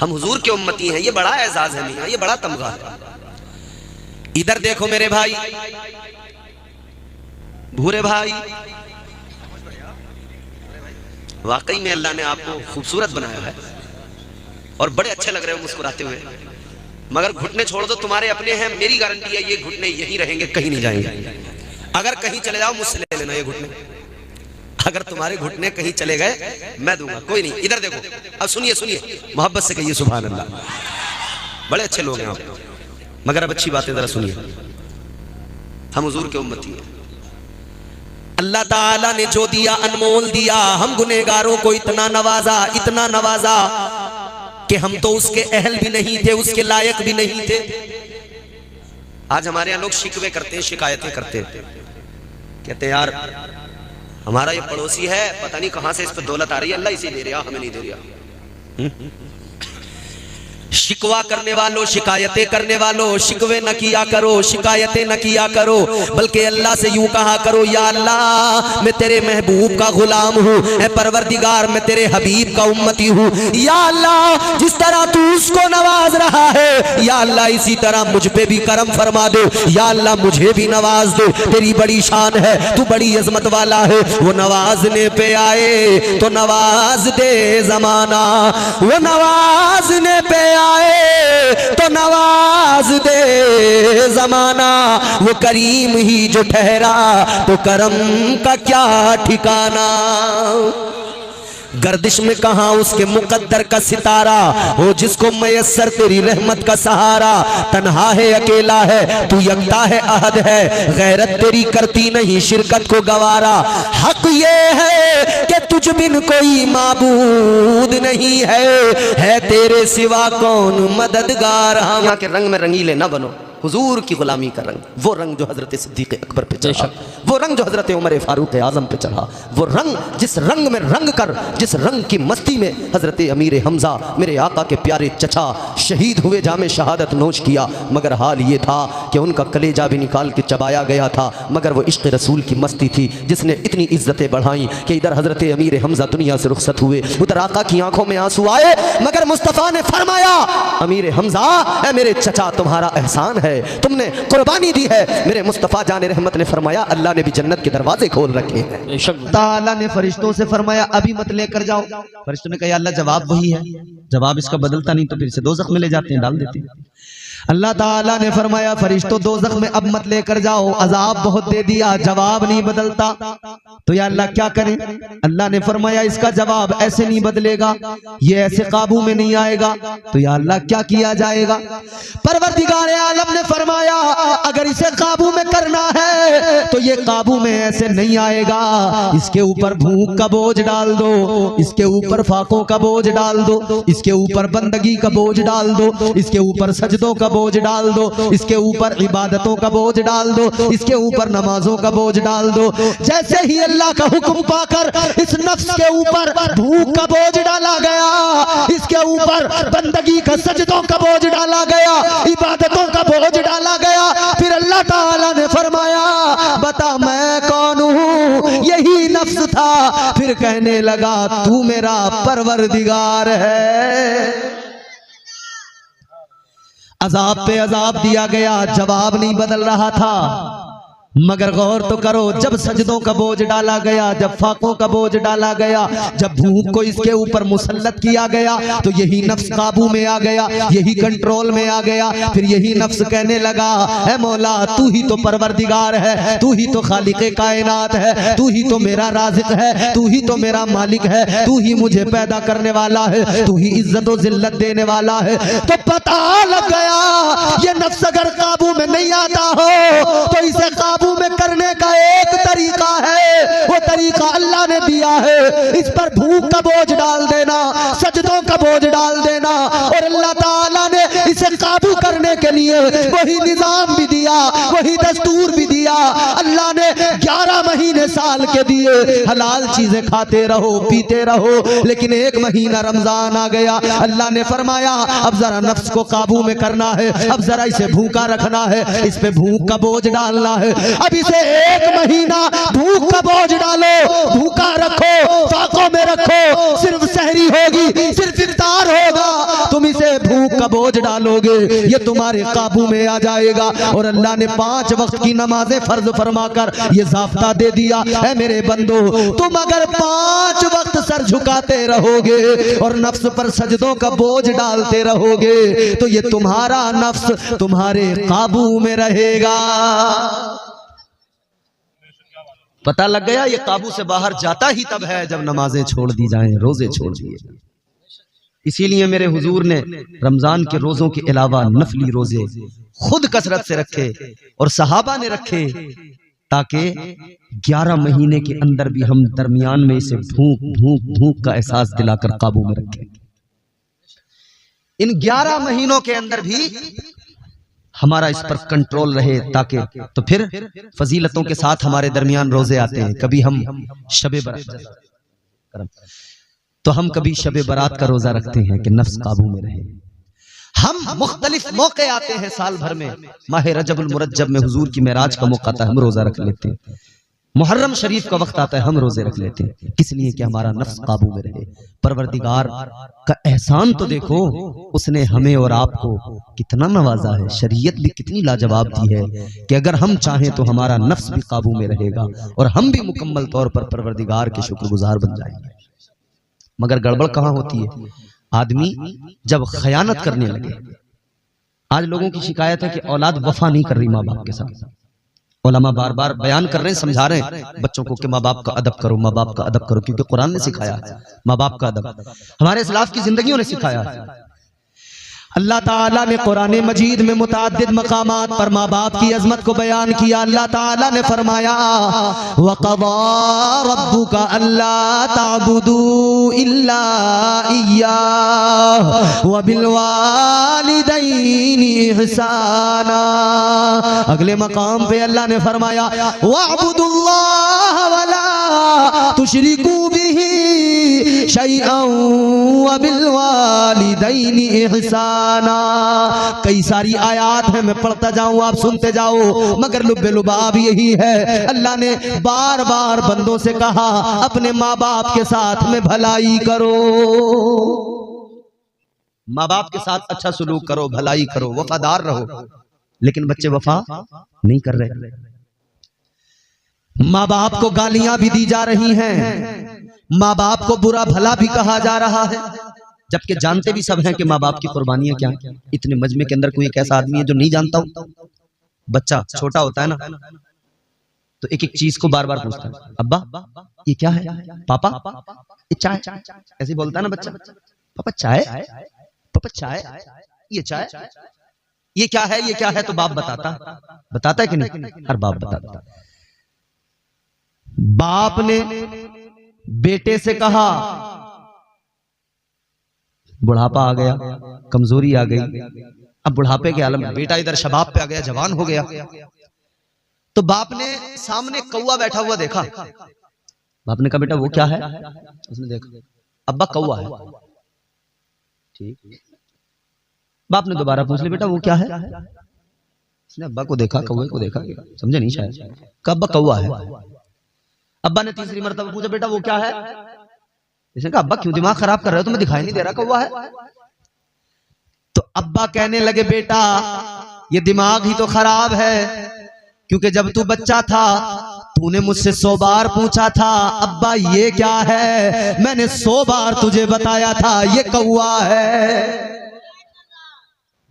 हम हुजूर के उम्मती हैं, ये बड़ा एजाज है मियां, ये बड़ा तमगा है। इधर देखो मेरे भाई, भूरे भाई, वाकई में अल्लाह ने आपको खूबसूरत बनाया है और बड़े अच्छे लग रहे हो मुस्कुराते हुए, मगर घुटने छोड़ दो, तुम्हारे अपने हैं, मेरी गारंटी है ये घुटने यहीं रहेंगे, कहीं नहीं जाएंगे। अगर कहीं चले जाओ मुझसे ले लेना ये घुटने, अगर तुम्हारे घुटने कहीं चले गए मैं दूंगा, कोई नहीं। इधर देखो, अब सुनिए सुनिए, मोहब्बत से कहिए सुभान अल्लाह। बड़े अच्छे लोग हैं आप, मगर अब अच्छी बातें जरा सुनिए। हम हुजूर के उम्मती हैं, अल्लाह ताला ने जो दिया अनमोल दिया। हम गुनहगारों को इतना नवाजा कि हम तो उसके अहल भी नहीं थे, उसके लायक भी नहीं थे। आज हमारे यहाँ लोग शिकवे करते हैं, शिकायतें करते हैं, कहते हैं यार हमारा ये पड़ोसी है, पता नहीं कहां से इस पर दौलत आ रही है, अल्लाह इसे दे रहा, हमें नहीं दे रहा। शिकवा करने वालों, शिकायतें करने वालों, शिकवे न किया करो, शिकायतें न किया करो, बल्कि अल्लाह से यूं कहा करो, या अल्लाह मैं तेरे महबूब का गुलाम हूँ, ऐ परवरदिगार मैं तेरे हबीब का उम्मती हूँ। या अल्लाह जिस तरह तू उसको नवाज रहा है, या अल्लाह इसी तरह मुझ पे भी करम फरमा दो, या अल्लाह मुझे भी नवाज दो। तेरी बड़ी शान है, तू बड़ी अजमत वाला है। वो नवाजने पे आए तो नवाज दे जमाना, वो नवाजने पे आए तो नवाज दे जमाना। वो करीम ही जो ठहरा तो करम का क्या ठिकाना। गर्दिश में कहा उसके मुकद्दर का सितारा, हो जिसको मयस्सर तेरी रहमत का सहारा। तन्हा है अकेला है तू, यकता है अहद है, गैरत तेरी करती नहीं शिरकत को गवारा। हक ये है कि तुझ बिन कोई माबूद नहीं है तेरे सिवा कौन मददगार। हम के रंग में रंगीले न बनो, हुजूर की गुलामी का रंग, वो रंग जो हजरत सिद्दीक अकबर पे चढ़ा, वो रंग जो हजरत उमर फारूक आजम पे चढ़ा, वो रंग जिस रंग में रंग कर, जिस रंग की मस्ती में हजरत अमीर हमजा मेरे आका के प्यारे चचा शहीद हुए, जामे शहादत नोश किया। मगर हाल ये था कि उनका कलेजा भी निकाल के चबाया गया था, मगर वो इश्क रसूल की मस्ती थी जिसने इतनी इज्जतें बढ़ाई कि इधर हजरत अमीर हमजा दुनिया से रुखसत हुए, उधर आका की आंखों में आंसू आए, मगर मुस्तफ़ा ने फरमाया अमीर हमजा ऐ मेरे चचा तुम्हारा एहसान है, तुमने कुर्बानी दी है। मेरे मुस्तफ़ा जान रहमत ने फरमाया अल्लाह ने भी जन्नत के दरवाजे खोल रखे हैं। ताला ने फरिश्तों से फरमाया अभी मत लेकर जाओ। फरिश्तों ने कहा अल्लाह जवाब वही है, जवाब इसका बदलता नहीं तो फिर से दोज़ख में ले जाते हैं, डाल देते हैं। अल्लाह ताला ने फरमाया फरिश्तों दोज़ख में अब मत लेकर जाओ, अजाब बहुत दे दिया, जवाब नहीं बदलता। तो या अल्लाह क्या करें? अल्लाह ने फरमाया इसका जवाब ऐसे नहीं बदलेगा, ये ऐसे काबू में नहीं आएगा। तो या अल्लाह क्या किया जाएगा? परवरदिगार आलम ने फरमाया अगर इसे काबू में करना है तो ये काबू में ऐसे नहीं आएगा, इसके ऊपर भूख का बोझ डाल दो, इसके ऊपर फाकों का बोझ डाल दो, इसके ऊपर बंदगी का बोझ डाल दो, इसके ऊपर सजदों का बोझ डाल दो, इसके ऊपर इबादतों का बोझ डाल दो, इसके ऊपर नमाजों का बोझ डाल दो। जैसे ही अल्लाह का हुक्म पाकर इस नफ्स के ऊपर भूख का बोझ डाला गया, इसके ऊपर बंदगी का सजदों का बोझ डाला गया, इबादतों का बोझ डाला गया, फिर अल्लाह ताला ने फरमाया बता मैं कौन हूँ? यही नफ्स नफ्स था, फिर कहने लगा तू मेरा परवरदिगार है। अजाब पे अजाब दिया गया, जवाब नहीं बदल रहा था। मगर गौर तो करो, जब सजदों का बोझ डाला गया, जब फाकों का बोझ डाला गया, जब भूख को इसके ऊपर मुसल्लत किया गया, तो यही नफ्स काबू में आ गया, यही कंट्रोल में आ गया। फिर यही नफ्स कहने लगा, ऐ मौला तू ही तो परवरदिगार है, तू ही तो खालिक़े कायनात है, तू ही तो मेरा राज़िक़ है, तू ही तो मेरा मालिक है, तू ही मुझे पैदा करने वाला है, तू ही इज्जत और जिल्लत देने वाला है। तो पता लग गया ये नफ्स अगर काबू में नहीं आता हो तो इसे काबू में करने का एक तरीका है, वो तरीका अल्लाह ने दिया है। इस पर भूख का बोझ डाल देना, सजदों का बोझ डाल देना, और अल्लाह ताला ने इसे काबू करने के लिए वही निजाम भी दिया, वही दस्तूर भी दिया। अल्लाह ने 11 महीने साल के दिए, हलाल चीजें खाते रहो, पीते रहो, लेकिन एक महीना रमजान आ गया। अल्लाह ने फरमाया अब जरा नफ्स को काबू में करना है, अब जरा इसे भूखा रखना है, इस पे भूख का बोझ डालना है। अब इसे एक महीना भूख का बोझ डालो, भूखा रखो, फाकों में रखो, सिर्फ सहरी होगी, सिर्फ इफ्तार होगा, तुम इसे भूख का बोझ डालोगे, ये तुम्हारे काबू में आ जाएगा। और अल्लाह ने 5 वक्त की नमाजें फर्ज फरमाकर ये ज़ाब्ता दे दिया, है मेरे बंदो तुम अगर 5 वक्त सर झुकाते रहोगे और नफ्स पर सजदों का बोझ डालते रहोगे तो ये तुम्हारा नफ्स तुम्हारे काबू में रहेगा। पता लग गया ये काबू से बाहर जाता ही तब है जब नमाजें छोड़ दी जाएं, रोजे छोड़ दिए। इसीलिए मेरे हुजूर ने रमजान के रोजों के अलावा नफली रोजे खुद कसरत से रखे और सहाबा ने रखे, ताकि 11 महीने के अंदर भी हम दरमियान में इसे भूख भूख भूख का एहसास दिलाकर काबू में रखें। इन 11 महीनों के अंदर भी हमारा इस पर कंट्रोल रहे, ताकि तो फिर फजीलतों के साथ हमारे दरमियान रोजे आते हैं। कभी हम शबे बरात, तो हम कभी शबे बरात का रोजा रखते हैं कि नफ्स काबू में रहे। हम मुख्तलिफ मौके आते हैं साल भर में, माह रजबुल मुरज्जब में हुजूर की मेराज का मौका आता है, हम रोजा रख लेते हैं। मुहर्रम शरीफ का वक्त आता है, हम रोजे रख लेते हैं। किस लिए? कि हमारा नफ्स काबू में रहे। परवरदिगार का एहसान तो देखो, उसने हमें और आपको कितना नवाजा है। शरीयत भी कितनी लाजवाब दी है कि अगर हम चाहें तो हमारा नफ्स भी काबू में रहेगा और हम भी मुकम्मल तौर पर परवरदिगार के शुक्रगुजार बन जाएंगे। मगर गड़बड़ कहाँ होती है? आदमी जब खयानत करने लगे। आज लोगों की शिकायत है कि औलाद वफा नहीं कर रही माँ बाप के साथ। उलमा बार बार बयान कर रहे हैं, समझा रहे हैं बच्चों को कि माँ बाप का अदब करो, माँ बाप का अदब करो, क्योंकि कुरान ने सिखाया है माँ बाप का अदब, हमारे इस्लाफ की जिंदगियों ने सिखाया है। अल्लाह ताला ने कुरान मजीद में मुताद्दिद मकामात पर माँ बाप की अजमत को बयान किया। अल्लाह ताला ने फरमाया वक़ज़ा रब्बुका अल्ला ताबुदू इल्ला इय्याहु व बिल वालिदैनि इहसाना। अगले मकाम पे अल्लाह ने फरमाया वअब्दुल्लाह वला तुशरिकू बिही शैअन व बिल वालिदैनि इहसाना। कई सारी आयात है, मैं पढ़ता जाऊं आप सुनते जाओ, मगर लुब्बे लुबाब यही है। अल्लाह ने बार बार बंदों से कहा अपने माँ बाप के साथ में भलाई करो, माँ बाप के साथ अच्छा सुलूक करो, भलाई करो, वफादार रहो। लेकिन बच्चे वफा नहीं कर रहे। माँ बाप को गालियां भी दी जा रही हैं, माँ बाप को बुरा भला भी कहा जा रहा है, जबकि जानते भी सब हैं कि माँ बाप की कुर्बानियां क्या हैं। इतने मजमे के अंदर कोई एक ऐसा आदमी है जो नहीं जानता हो? बच्चा छोटा होता है ना, तो एक एक चीज को बार बार पूछता है, अब्बा ये क्या है, पापा ये चाय, ऐसे बोलता है ना बच्चा, पापा चाय, पापा चाय, ये चाय, ये क्या है, ये क्या है, तो बाप बताता है कि नहीं? हर बाप बताता। बाप ने बेटे से कहा, बुढ़ापा आ गया, कमजोरी आ गई, अब बुढ़ापे के आलम में बेटा इधर शबाब पे आ गया, जवान हो गया, तो बाप ने सामने कौवा बैठा हुआ देखा। बाप ने कहा बेटा वो क्या है? उसने देखा, अब्बा कौवा है। ठीक। बाप ने दोबारा पूछ लिया, बेटा वो क्या है? उसने अब्बा को देखा, कौवे को देखा, समझे नहीं शायद, कहा अब्बा कौवा है। अब्बा ने तीसरी मरतबा पूछा, बेटा वो क्या है? इसने कहा, अब्बा क्यों दिमाग खराब कर रहे हो, तुम्हें दिखाई नहीं दे रहा कौवा है? तो अब्बा कहने लगे, बेटा ये दिमाग ही तो खराब है, क्योंकि जब तू बच्चा था तूने मुझसे 100 बार पूछा था, अब्बा ये क्या है? मैंने 100 बार तुझे बताया था ये कौवा है।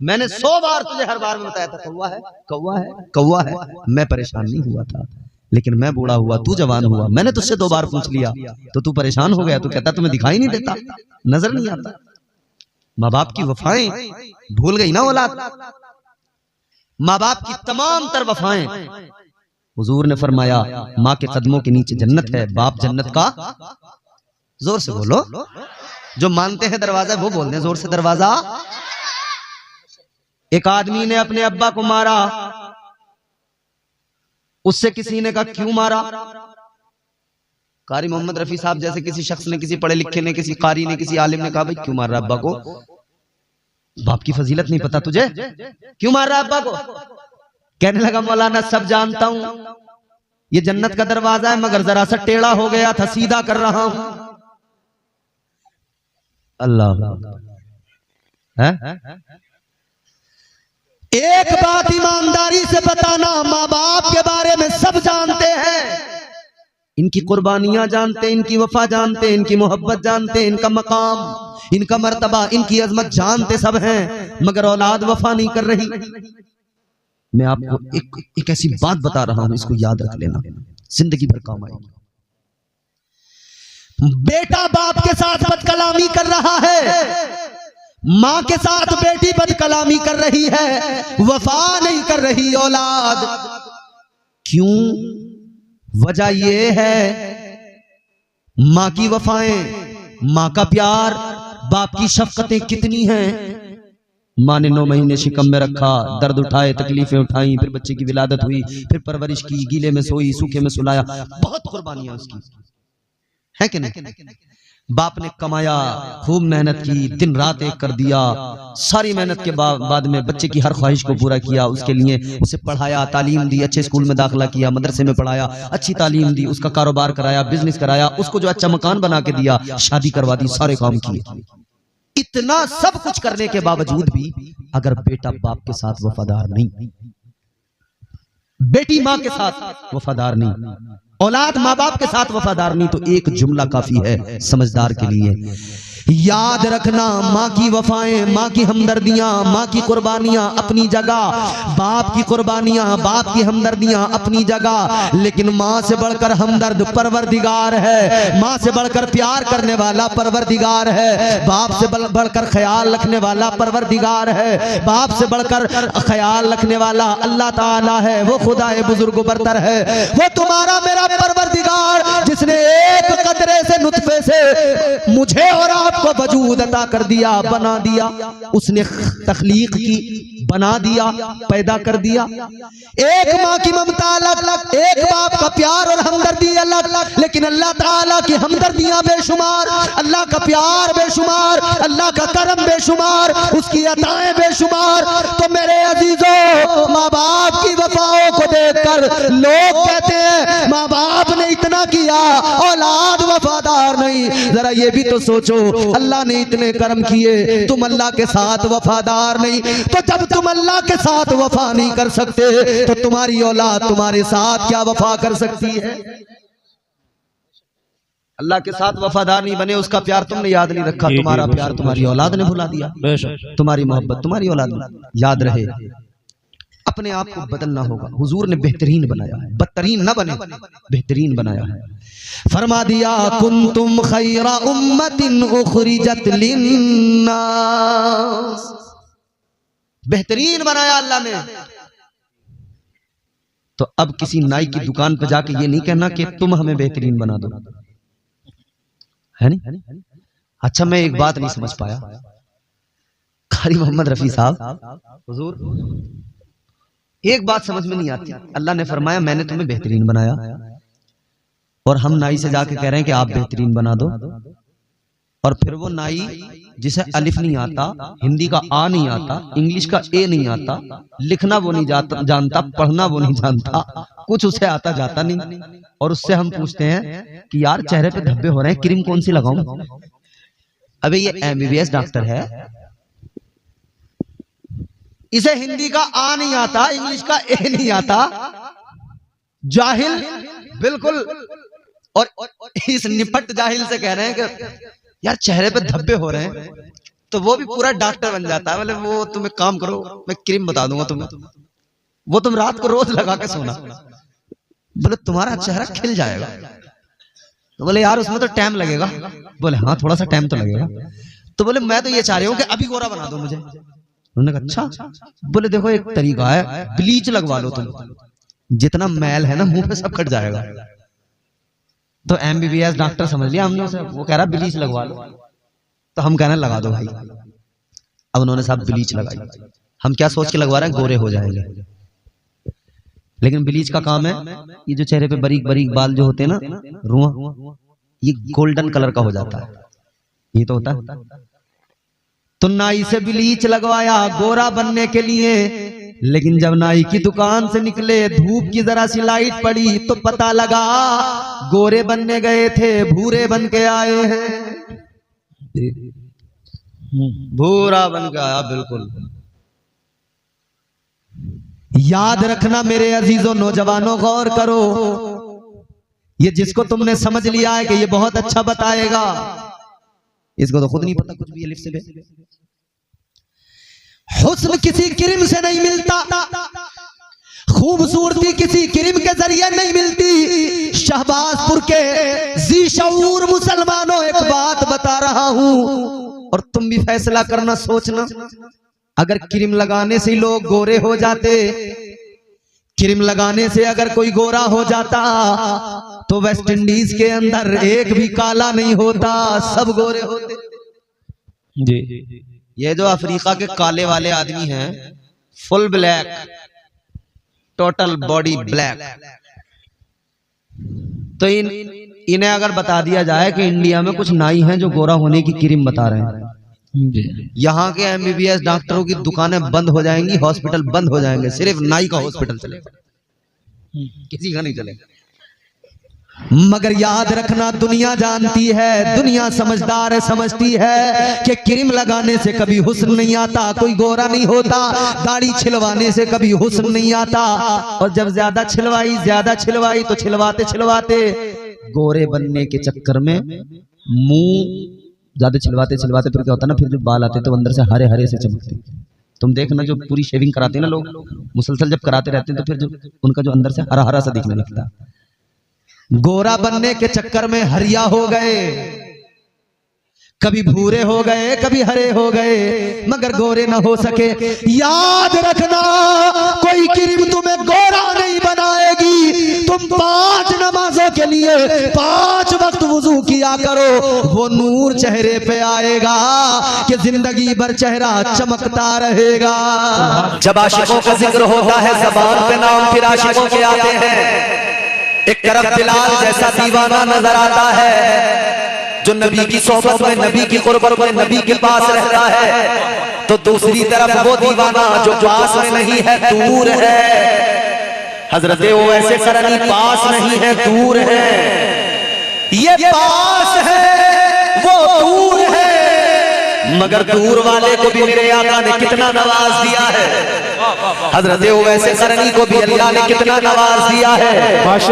मैंने 100 बार तुझे हर बार में बताया था कौवा है, कौवा है, कौवा है। मैं परेशान नहीं हुआ था, लेकिन मैं बूढ़ा हुआ, तू जवान हुआ, मैंने तुझसे 2 बार पूछ लिया तो तू परेशान हो गया। तू कहता तुम्हें दिखाई नहीं देता, नजर नहीं आता। माँ बाप की वफाएं भूल गई ना औलाद, माँ बाप की तमाम तर वफाएं। हुजूर ने फरमाया, माँ के कदमों के नीचे जन्नत है, बाप जन्नत का। जोर से बोलो, जो मानते हैं दरवाजा वो बोल दें जोर से, दरवाजा। एक आदमी ने अपने अब्बा को मारा, उससे किसी ने कहा क्यों मारा? कारी मोहम्मद रफी साहब जैसे किसी शख्स ने, किसी पढ़े लिखे ने, किसी कारी ने, किसी आलिम ने कहा, भाई क्यों मार रहा अब्बा को? बाप की फजीलत नहीं पता तुझे, क्यों मार रहा अब्बा को? कहने लगा, मौलाना सब जानता हूं, ये जन्नत का दरवाजा है, मगर जरा सा टेढ़ा हो गया था, सीधा कर रहा हूं। अल्लाह है? एक बात ईमानदारी से बताना, माँ बाप के बारे में सब जानते हैं, इनकी कुर्बानियां जानते हैं, इनकी वफा जानते हैं, इनकी मोहब्बत जानते हैं, इनका मकाम, इनका मर्तबा, इनकी अजमत जानते सब हैं, मगर औलाद वफा नहीं कर रही। मैं आपको एक ऐसी बात बता रहा हूं, इसको याद रख लेना, जिंदगी भर काम आएगी। बेटा बाप के साथ बदकलामी कर रहा है, माँ के साथ बेटी बदकलामी कर रही है, वफा नहीं कर रही औलाद। क्यों? वजह यह है, माँ की वफाएं, माँ का प्यार, बाप की शफकतें कितनी हैं। माँ ने 9 महीने शिकम में रखा, दर्द उठाए, तकलीफें उठाई, फिर बच्चे की विलादत हुई, फिर परवरिश की, गीले में सोई, सूखे में सुलाया, बहुत कुर्बानियां उसकी है कि नहीं? बाप ने कमाया, खूब मेहनत की, दिन रात एक कर दिया, सारी मेहनत के बाद में बच्चे की हर ख्वाहिश को पूरा किया, उसके लिए उसे पढ़ाया, तालीम दी, अच्छे स्कूल में दाखिला किया, मदरसे में पढ़ाया, अच्छी तालीम दी, उसका कारोबार कराया, बिजनेस कराया, उसको जो अच्छा मकान बना के दिया, शादी करवा दी, सारे काम किए। इतना सब कुछ करने के बावजूद भी अगर बेटा बाप के साथ वफादार नहीं, बेटी माँ के साथ वफादार नहीं, औलाद माँ बाप के साथ वफादार नहीं, तो एक जुमला काफी है समझदार के लिए, याद रखना, माँ की वफाएं, माँ की हमदर्दियां, माँ की कुर्बानियां अपनी जगह, बाप की कुर्बानियां, बाप की हमदर्दियां अपनी जगह, लेकिन माँ से बढ़कर हमदर्द परवरदिगार है, माँ से बढ़कर प्यार करने वाला परवरदिगार है, बाप से बढ़कर ख्याल रखने वाला परवरदिगार है, बाप से बढ़कर ख्याल रखने वाला अल्लाह ताला है, वो खुदाए बुजुर्ग बरतर है, वो तुम्हारा मेरा परवरदिगार, जिसने एक कतरे से नुतफे से मुझे और आपको वजूद अता कर दिया, बना दिया, उसने तख्लीक की, बना दिया, पैदा कर दिया। एक माँ की ममता अलग, एक बाप का प्यार और हमदर्दी अलग, लेकिन अल्लाह ताला की हमदर्दियां बेशुमार, अल्लाह का प्यार बेशुमार, अल्लाह का करम बेशुमार, उसकी अताएं बेशुमार। तो मेरे अजीजों, माँ बाप की वफाओं को देखकर लोग कहते हैं माँ बाप ने इतना किया, औलाद वफादार नहीं। जरा ये भी तो सोचो, अल्लाह ने इतने कर्म किए, तुम अल्लाह के साथ वफादार नहीं, तो जब तुम अल्लाह के साथ वफा नहीं कर सकते तो तुम्हारी औलाद तुम्हारे साथ क्या वफा कर सकती है? अल्लाह के साथ वफादार नहीं बने, उसका प्यार तुमने याद नहीं रखा, तुम्हारा प्यार तुम्हारी औलाद ने भुला दिया, तुम्हारी मोहब्बत तुम्हारी औलाद ने। याद रहे, अपने आप को बदलना होगा। हुजूर ने बेहतरीन बनाया है, बदतरीन न बने, बेहतरीन बनाया है। फरमा दिया, कुंतुम खैरा उम्मतिन उखरिजत लिन्नास, बेहतरीन बनाया अल्लाह ने। तो अब किसी नाई की दुकान पर जाके ये नहीं कहना कि तुम हमें बेहतरीन बना दो, है नहीं? अच्छा, मैं एक बात नहीं समझ पाया, कारी मोहम्मद रफी साहब, हुजूर एक बात समझ में नहीं आती। अल्लाह ने फरमाया मैंने तुम्हें बेहतरीन बनाया, और हम नाई से जाके कह रहे हैं कि आप बेहतरीन बना दो, और फिर वो नाई जिसे अलिफ नहीं आता, हिंदी का आ नहीं आता, इंग्लिश का ए नहीं आता, लिखना वो नहीं जानता, पढ़ना वो नहीं जानता, कुछ उसे आता जाता नहीं, और उससे हम पूछते हैं कि यार चेहरे पे धब्बे हो रहे हैं, क्रीम कौन सी लगाऊं? अबे ये MBBS डॉक्टर है, इसे हिंदी का आ नहीं आता, इंग्लिश का ए नहीं आता, जाहिल बिल्कुल। और इस निपट जाहिल से कह रहे हैं कि यार चेहरे पे धब्बे हो रहे हैं, तो वो भी पूरा डॉक्टर बन जाता है। बोले वो तुम एक काम करो, मैं क्रीम बता दूंगा तुम्हें, वो तुम रात को रोज लगा के सोना, बोले तुम्हारा चेहरा खिल जाएगा। तो बोले यार उसमें तो टाइम लगेगा। बोले हाँ थोड़ा सा टाइम तो लगेगा। तो बोले मैं तो ये चाह रही हूँ कि अभी गोरा बना दो मुझे। उन्होंने कहा अच्छा। बोले देखो एक तरीका है, ब्लीच लगवा लो तुम, जितना मैल है ना मुंह पे सब कट जाएगा। तो MBBS डॉक्टर समझ लिया हमने उसे, वो कह रहा ब्लीच लगवा लो, तो हम कहना लगा दो भाई। अब उन्होंने साहब ब्लीच लगाई, हम क्या सोच के लगवा रहे हैं, गोरे हो जाएंगे। लेकिन ब्लीच का काम है, ये जो चेहरे पे बारीक बारीक बाल जो होते हैं ना, रुआ, ये गोल्डन कलर का हो जाता है, ये तो होता है। तो नाई से ब्लीच लगवाया गोरा बनने के लिए, लेकिन जब नाई की दुकान से निकले, धूप की जरा सी लाइट पड़ी तो पता लगा गोरे बनने गए थे, भूरे बन के आए हैं, भूरा बन के आया बिल्कुल। याद रखना मेरे अजीजों नौजवानों, गौर करो, ये जिसको तुमने समझ लिया है कि ये बहुत अच्छा बताएगा, इसको तो खुद नहीं पता कुछ भी अलिफ से बे। हुस्न किसी क्रीम से नहीं मिलता, खूबसूरती किसी क्रीम के जरिए नहीं मिलती। शहबाजपुर के जी शऊर मुसलमानों एक बात बता रहा हूं, और तुम भी फैसला करना, सोचना। अगर क्रीम लगाने से लोग गोरे हो जाते, क्रीम लगाने से अगर कोई गोरा हो जाता, तो वेस्ट इंडीज के अंदर एक भी काला नहीं होता, सब गोरे होते जी। ये जो अफ्रीका के काले वाले आदमी हैं, full black, total body black, तो इन्हें अगर बता दिया जाए कि इंडिया में कुछ नाई हैं जो गोरा होने की क्रीम बता रहे हैं, यहाँ के MBBS डॉक्टरों की दुकानें बंद हो जाएंगी, हॉस्पिटल बंद हो जाएंगे, सिर्फ नाई का हॉस्पिटल चलेगा, किसी का नहीं चलेगा। मगर याद रखना, दुनिया जानती है, दुनिया समझदार है, समझती है कि क्रीम लगाने से कभी हुस्न नहीं आता, कोई गोरा नहीं होता, दाढ़ी छिलवाने से कभी हुस्न नहीं आता। और जब ज्यादा छिलवाई तो छिलवाते छिलवाते गोरे बनने के चक्कर में मुंह ज्यादा छिलवाते फिर क्या होता ना, फिर जो बाल आते तो अंदर से हरे हरे से चमकते। तुम देखना जो पूरी शेविंग कराते हैं ना लोग, मुसलसल जब कराते रहते हैं तो फिर जो उनका जो अंदर से हरा हरा सा दिखने लगता है। गोरा बनने के चक्कर में हरिया हो गए, कभी भूरे हो गए, कभी हरे हो गए, मगर गोरे ना हो सके। याद रखना, कोई क्रीम तुम्हें गोरा नहीं बनाएगी। तुम 5 नमाजों के लिए 5 वक्त वुजू किया करो, वो नूर चेहरे पे आएगा कि जिंदगी भर चेहरा चमकता रहेगा। जब आशिकों का जिक्र होता है ज़बान पे नाम फिर आशिकों के आते हैं। एक तरफ बिलाल जैसा दीवाना नजर आता है जो नबी की सोहबत में, नबी की कुर्बत में, नबी के पास रहता है, तो दूसरी तरफ वो दीवाना जो पास में नहीं है, दूर है। हजरत वैसे करनी पास नहीं है, दूर है। ये पास है, वो दूर है, मगर दूर वाले को भी मेरे आका ने कितना नवाज दिया है। हजरत वैसे करनी को भी अल्लाह ने कितना नवाज दिया है।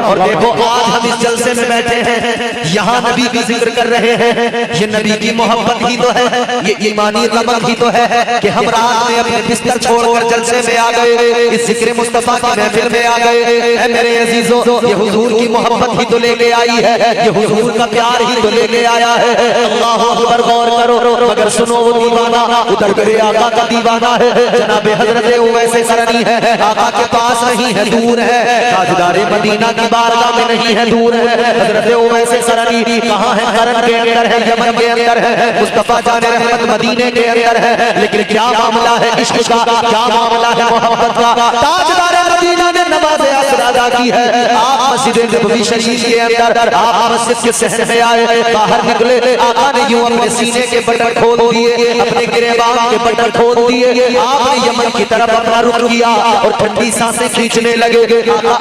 और देखो आज हम इस जलसे में बैठे हैं, यहाँ नबी की जिक्र कर रहे हैं। ये नबी की मोहब्बत ही तो है, ये ईमानी रमक ही तो है कि हम रात में अपने बिस्तर छोड़कर जलसे में आ गए, इस जिक्र मुस्तफा की महफिल में आ गए। मेरे अजीजों, ये हुजूर की मोहब्बत ही तो लेके आई है, ये हुजूर का प्यार ही तो लेके आया है। अल्लाह अकबर, गौर करो। मगर सुनो, वो दीवाना उधर मेरे आका का दीवाना है, जनाबे हजरत वैसे करनी है, आका के पास नहीं है, दूर है। ताजदारे मदीना की बारगाह में नहीं है, दूर है। हजरत वैसे करनी कहाँ है? करन के अंदर है, यमन के अंदर है, मुस्तफा जाने रहमत मदीने के अंदर है। लेकिन क्या मामला है इश्क का, क्या मामला है मोहब्बत का? ताजदारे मदीना ने नमाज़ असर अदा की है। आप मस्जिद नबवी शरीफ के अंदर, आप मस्जिद के सहन में आए, बाहर निकले, आका ने यूं अपने सीने के बटन खोल दिए। दिए, अपने गिरेबान के बटन खोल दिए, आपने यमन की तरफ अपना रुख किया और ठंडी सांसें खींचने लगे,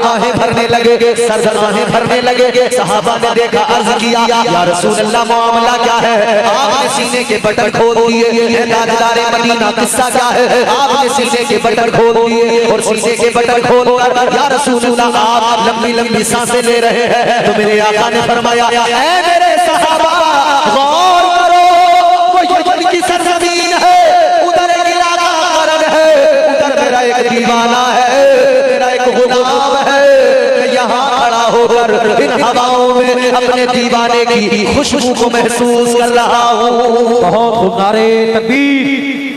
आहें भरने लगे, सर आहें भरने लगे। सहाबा ने देखा, अर्ज किया, या रसूल अल्लाह मामला क्या है? आपने सीने के बटन खोल दिए, ताजदारे मदीना किस्सा क्या है? आपने सीने के बटन खोल दिए और सीने के बटन खोलकर या रसूल अल्लाह आप लंबी लंबी सांसें ले रहे हैं। तो मेरे आका ने फरमाया, ऐ मेरे सहाबा गौर करो, वो यमन की सरजमीन है, उधर एक इलाका करन है, उधर मेरा एक दीवाना है, मेरा एक गुलाम है। मैं यहाँ खड़ा होकर इन हवाओं में अपने दीवाने की खुशबू को महसूस कर रहा हूँ। बहुत खूब। नारे तकबीर,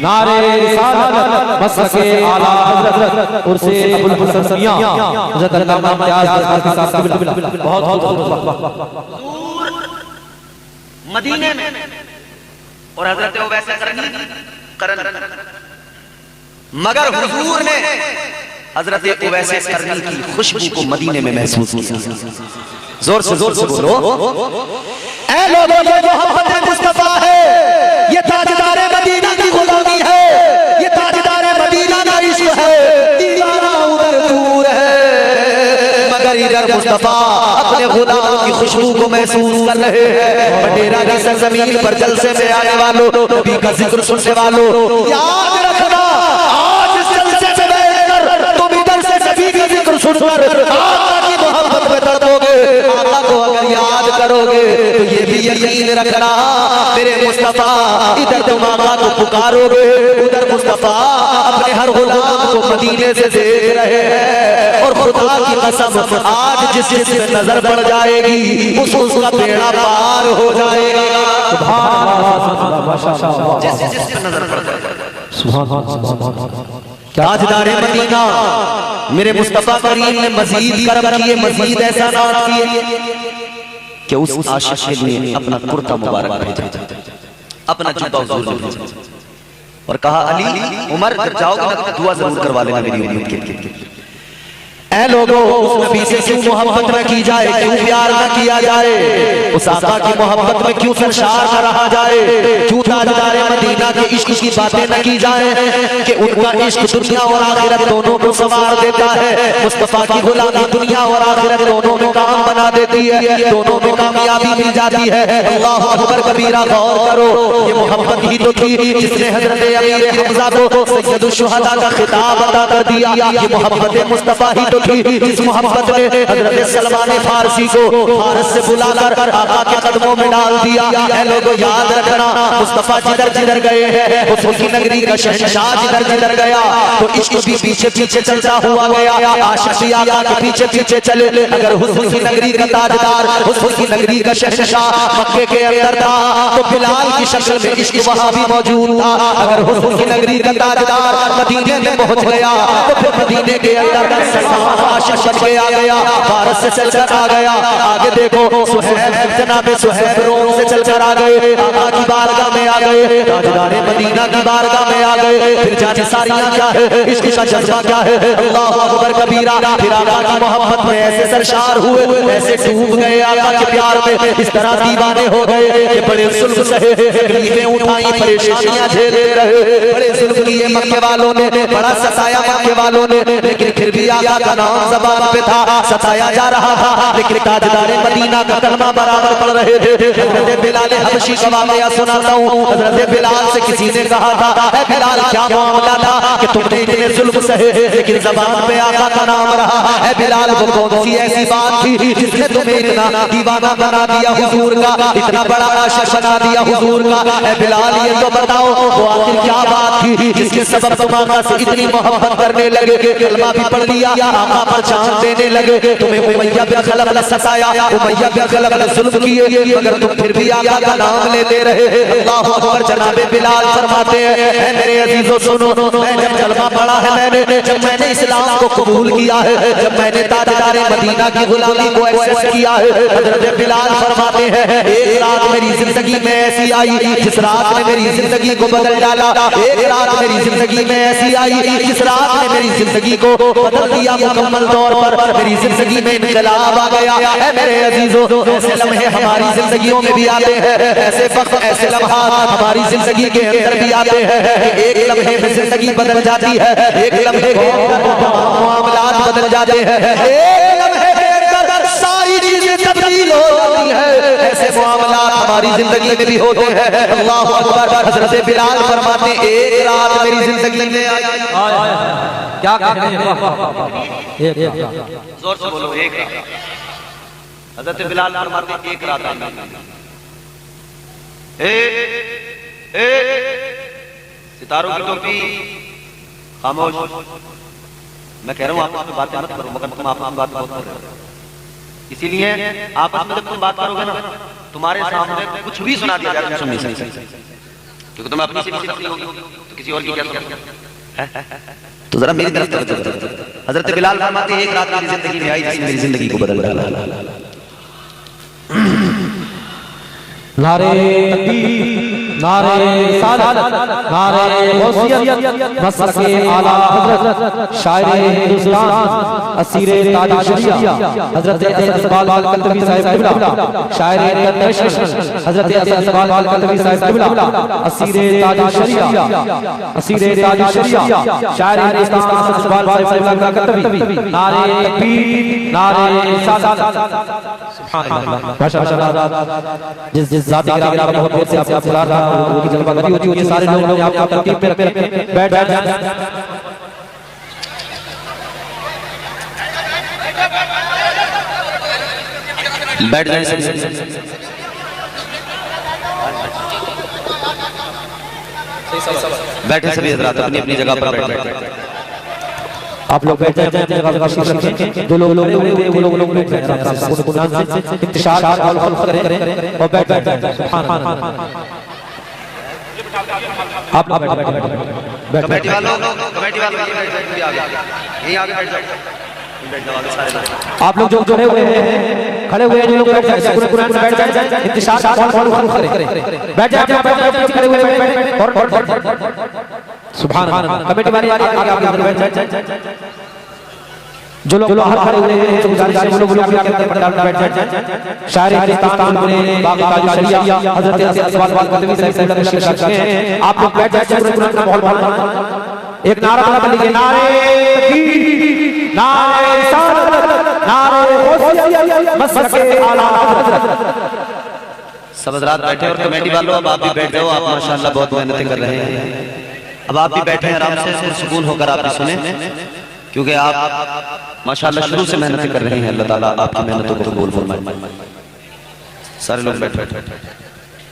नारे रिसालत, मसलके आला हजरत उर्से अबुल हसन मियां हजरत अल्लामा इम्तियाज बरकाती साहब किबला। बहुत खूब। मदीने में और हजरत वैसे करन, मगर हुजूर ने हजरत वैसे करनी की खुशबू को मदीने में महसूस किया। जोर से बोलो, ऐ लोगों ये मोहब्बत मुस्तफा है, ये ताजदारे मदीना की गुलामी है, ये ताजदारे मदीना का इश्क है। दीवाना उधर दूर है, मगर इधर मुस्तफा अपने गुलाम की खुशबू को महसूस कर रहे हैं। बटेरा की सरजमीन पर जलसे में आने वालों, नबी का जिक्र सुनने वालों, याद रखना, आज इस जलसे में बैठकर तुम इधर से नबी का जिक्र सुनकर आका की मोहब्बत में तड़पोगे। आका को अगर याद करोगे तो ये भी यकीन रखना, मेरे मुस्तफा इधर तुम आका को पुकारोगे, उधर मुस्तफा अपने हर गुलाम को मदीने से देख रहे हैं। और खुदा की कसम, आज जिस पे नजर पड़ जाएगी उसका बेड़ा पार हो जाएगा। जिस पे नजर पड़ जाएगा। ताजदारे मदीना मेरे मुस्तफा करीम ने मजीद करम किए, मजीद एहसानात किए कि उस आशिक के लिए अपना कुर्ता मुबारक भेजा, अपना जुब्बा हुजूर ने भेजा और कहा, अली उमर जब जाओगे ना दुआ जरूर करवा लेना मेरी उम्मीद के। ऐ लोगों, उस नबी से क्यों मोहब्बत न की जाए, क्यों प्यार न किया जाए, उस आका की मोहब्बत में क्यों सरशार न रहा जाए, क्यों ताजदारे मदीना के इश्क की बातें न की जाए कि उनका इश्क दुनिया और आखिरत दोनों को संवार देता है। मुस्तफा की गुलामी दुनिया और आखिरत दोनों में काम बना देती है, दोनों में कामयाबी मिल जाती है। अल्लाह अकबर कबीरा, गौर करो, ये मोहब्बत ही तो थी जिसने हजरत अमीर हमजा को सैयदुल शुहदा का खिताब अता कर दिया। ये मोहब्बत मुस्तफा ही तो इस मोहब्बत ने हजरत सलमान फारसी को फारस से बुलाकर आका के कदमों में डाल दिया। ऐ लोगों याद रखना, मुस्तफा जिधर जिधर गए हैं, हुस्न की नगरी का शहंशाह जिधर जिधर गया तो इश्क भी पीछे पीछे चलता हुआ गया, आशिक भी आका के पीछे पीछे चले। अगर हुस्न की नगरी का ताजदार, हुस्न की नगरी का शहंशाह मक्के के अंदर था तो बिलाल की शक्ल में इश्क वहां भी मौजूद था। अगर हुस्न की नगरी का ताजदार मदीने में पहुंच गया तो फिर मदीने के अंदर आशिक बन के आ गया, फारस से चलकर आ गया। आगे देखो, सुहैब जनाब सुहैब रोम से चलकर आ गए, आका की बारगाह में आ गए, ताजदारे मदीना की बारगाह में आ गए। फिर जाने सारियां क्या है, इश्क का जज्बा क्या है, अल्लाह अकबर कबीरा। फिर आका की मोहब्बत में ऐसे सरशार हुए, ऐसे डूब गए आका के प्यार में, इस तरह दीवाने हो गए कि बड़े जुल्म सहे, तकलीफें उठाई, परेशानियां झेले रहे, बड़े जुल्म किए मक्के वालों ने, बड़ा सताया मक्के वालों ने, लेकिन फिर भी आका का नाम ज़बान पे था, सताया जा रहा था, लेकिन ताजदारे मदीना का कलमा बराबर पढ़ रहे थे। हज़रत बिलाल हबशी का वाक़या सुनाता हूँ। हज़रत बिलाल से किसी ने कहा था, ऐ बिलाल क्या मामला था कि तुमने इतने जुल्म सहे लेकिन ज़बान पे आका का नाम रहा। ऐ बिलाल वो कौन सी ऐसी बात थी जिसने तुम्हें इतना दीवाना बना दिया हुजूर का, इतना बड़ा आशिक बना दिया हुजूर का? ऐ बिलाल ये तो बताओ वो आखिर क्या बात थी जिसके सबब तुम आका से इतनी मोहब्बत करने लगे, कलमा भी पढ़ लिया, आका पर जान देने लगे, तुम्हें उमैया बिन खलफ ने सताया, उमैया बिन खलफ ने जुल्म किए, मगर तुम फिर भी आका का नाम लेते रहे। अल्लाह अकबर। जनाबे बिलाल फरमाते हैं, ऐ मेरे अजीजों सुनो, मैं जब कलमा पढ़ा है मैंने, जब मैंने इस्लाम को कबूल किया है, जब मैंने ताजदारे मदीना की गुलामी को एक्सेप्ट किया है, हज़रत बिलाल फरमाते हैं एक रात मेरी जिंदगी में ऐसी आई जिस रात ने मेरी जिंदगी को बदल डाला। एक रात रात मेरी जिंदगी में ऐसी आई जिस रात ने मेरी जिंदगी को बदल दिया मुकम्मल तौर पर, मेरी जिंदगी में इनकलाब आ गया है। मेरे अजीजों, ऐसे लम्हे हमारी जिंदगियों में भी आते हैं, ऐसे वक्त ऐसे लम्हात हमारी जिंदगी के अंदर भी आते हैं। एक लम्हे में जिंदगी बदल जाती है, एक लम्हे के मामलात बदल जाते हैं, एक लम्हे के अंदर सारी चीजें तब्दील हो जाती है। ऐसे मामलात हमारी जिंदगी में भी होते हैं। अल्लाह अकबर। हज़रत बिलाल फरमाते एक रात मेरी जिंदगी में आई। क्या कहते हैं? जोर से बोलो, एक रात। हज़रत बिलाल फरमाते एक रात आई। सितारों की टोपी खामोश। मैं कह रहा हूँ आप बातें मत करो, मगर तुम आपस में बात बहुत कर रहे हो। इसीलिए आपस में जब तुम बात करोगे ना, तुम्हारे सामने कुछ भी सुना दिया जाएगा, सुन नहीं सकते, क्योंकि तुम्हें अपनी से भी शक्ति होगी, तो किसी और की क्या सुनोगे? तो जरा मेरी तरफ तवज्जो करो। हज़रत बिलाल फरमाते एक रात मेरी जिंदगी में आई जिसने मेरी जिंदगी को बदल डाला। नारे तकबीर, नारे रिसालत, नारे गौसियत, मसलके आला हज़रत, शायर हिंदुस्तान, असीरे ताज शरिया, हज़रत असद इकबाल कलवी साहिब क़िबला, शायर इंटरनेशनल, हज़रत असद इकबाल कलवी साहिब क़िबला, असीरे ताज शरिया, असीरे ताज शरिया, शायर हिंदुस्तान, असद इकबाल साहिब क़िबला कलवी। नारे तकबीर, नारे रिसालत, सुभान अल्लाह, माशाअल्लाह। जिस जाति के राग बहुत देर से आपको बुला रहा हूं, उनकी जलवागरी होती है, सारे लोग आपको तरतीब पे रख बैठ जाए। बैठ जाए बैठे सभी हज़रात अपनी अपनी जगह पर बैठ जाए। आप लोग बैठ जाए, जगह जगह शीश रखें। जो लोग वो लोग कुरान से इंतशार और करें और बैठ जाए। सुभान अल्लाह। आप कमेटी वालों यहीं आगे बैठ जाओ। आप लोग जो जुड़े हुए हैं, खड़े हुए हैं, जो लोग बैठ जाए, कुरान से बैठ जाए, इंतशार और करें, बैठ जाए, खड़े हुए बैठ। सुभान अल्लाह। कमेटी वाले आगे बैठ जाए। जो लोग बाहर खड़े हुए हैं, वो लोग आगे पंडाल में बैठ जाए। शायर हिंदुस्तान में बाकी ताज शरिया, हज़रत असद इकबाल कलवी साहिब क़िबला तशरीफ़ रखे हैं। आप लोग बैठ जाए, कुरान का माहौल बना। एक नारा बोलिए, नारे तकबीर, नारे रिसालत, नारे गौसियत, मसलके आला हज़रत। सब हज़रात बैठे और कमेटी वालों अब आप भी बैठ जाओ। आप माशाअल्लाह बहुत मेहनतें कर रहे हैं। अब आप भी बैठे हैं आराम से, सुकून होकर आप भी सुने, क्योंकि आप माशाअल्लाह शुरू से मेहनतें कर रहे हैं। अल्लाह ताला आपकी मेहनतों को कबूल फरमाए। सारे लोग बैठे।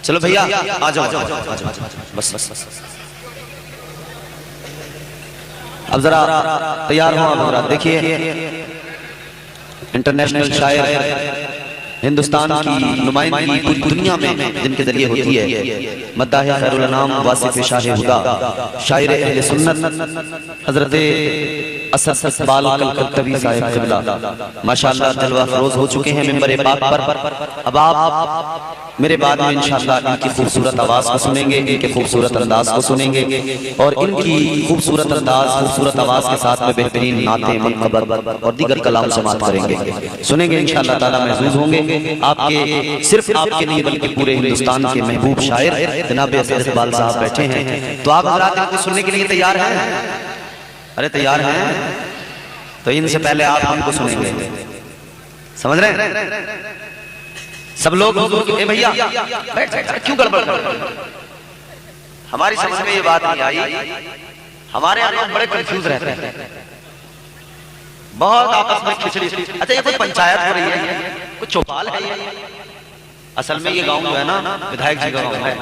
चलो भैया आ जाओ, बस। अब जरा तैयार हो आप जरा। देखिए, इंटरनेशनल शायर हिंदुस्तान की नुमाइंदगी पूरी दुनिया में जिनके जरिए होती है, मद्दाह खैरुल अनाम वासिफ शाह हुदा, शायर अहले सुन्नत हज़रत असद इकबाल कलवी साहिब क़िबला माशाअल्लाह जलवा फरोज हो चुके हैं मिंबर पाक पर। अब आप मेरे बाद में इंशाअल्लाह इनकी खूबसूरत आवाज़ को सुनेंगे, इनके खूबसूरत अंदाज को सुनेंगे, और इनकी खूबसूरत अंदाज, खूबसूरत आवाज़ के साथ में बेहतरीन नाते, मनक़बत और दीगर कलाम समात करेंगे, सुनेंगे इंशाअल्लाह ताला। महसूस होंगे आपके, सिर्फ आपके नहीं बल्कि पूरे हिंदुस्तान के महबूब शायर जनाब असद इकबाल साहब बैठे हैं। तो आप हज़रात इनको सुनने के लिए तैयार हैं? अरे तैयार हैं? तो इनसे पहले आप हमको सुनेंगे, समझ रहे हैं? सब लोग ए भैया बैठ जाए, क्यों गड़बड़ कर? हमारी समझ में ये बात नहीं आई। हमारे यहाँ लोग बड़े कंफ्यूज रहते हैं, बहुत आपस में खिचड़ी। अच्छा, ये कोई पंचायत हो रही है, कुछ चौपाल है ये? असल में ये गांव जो है ना, विधायक जी का गांव है।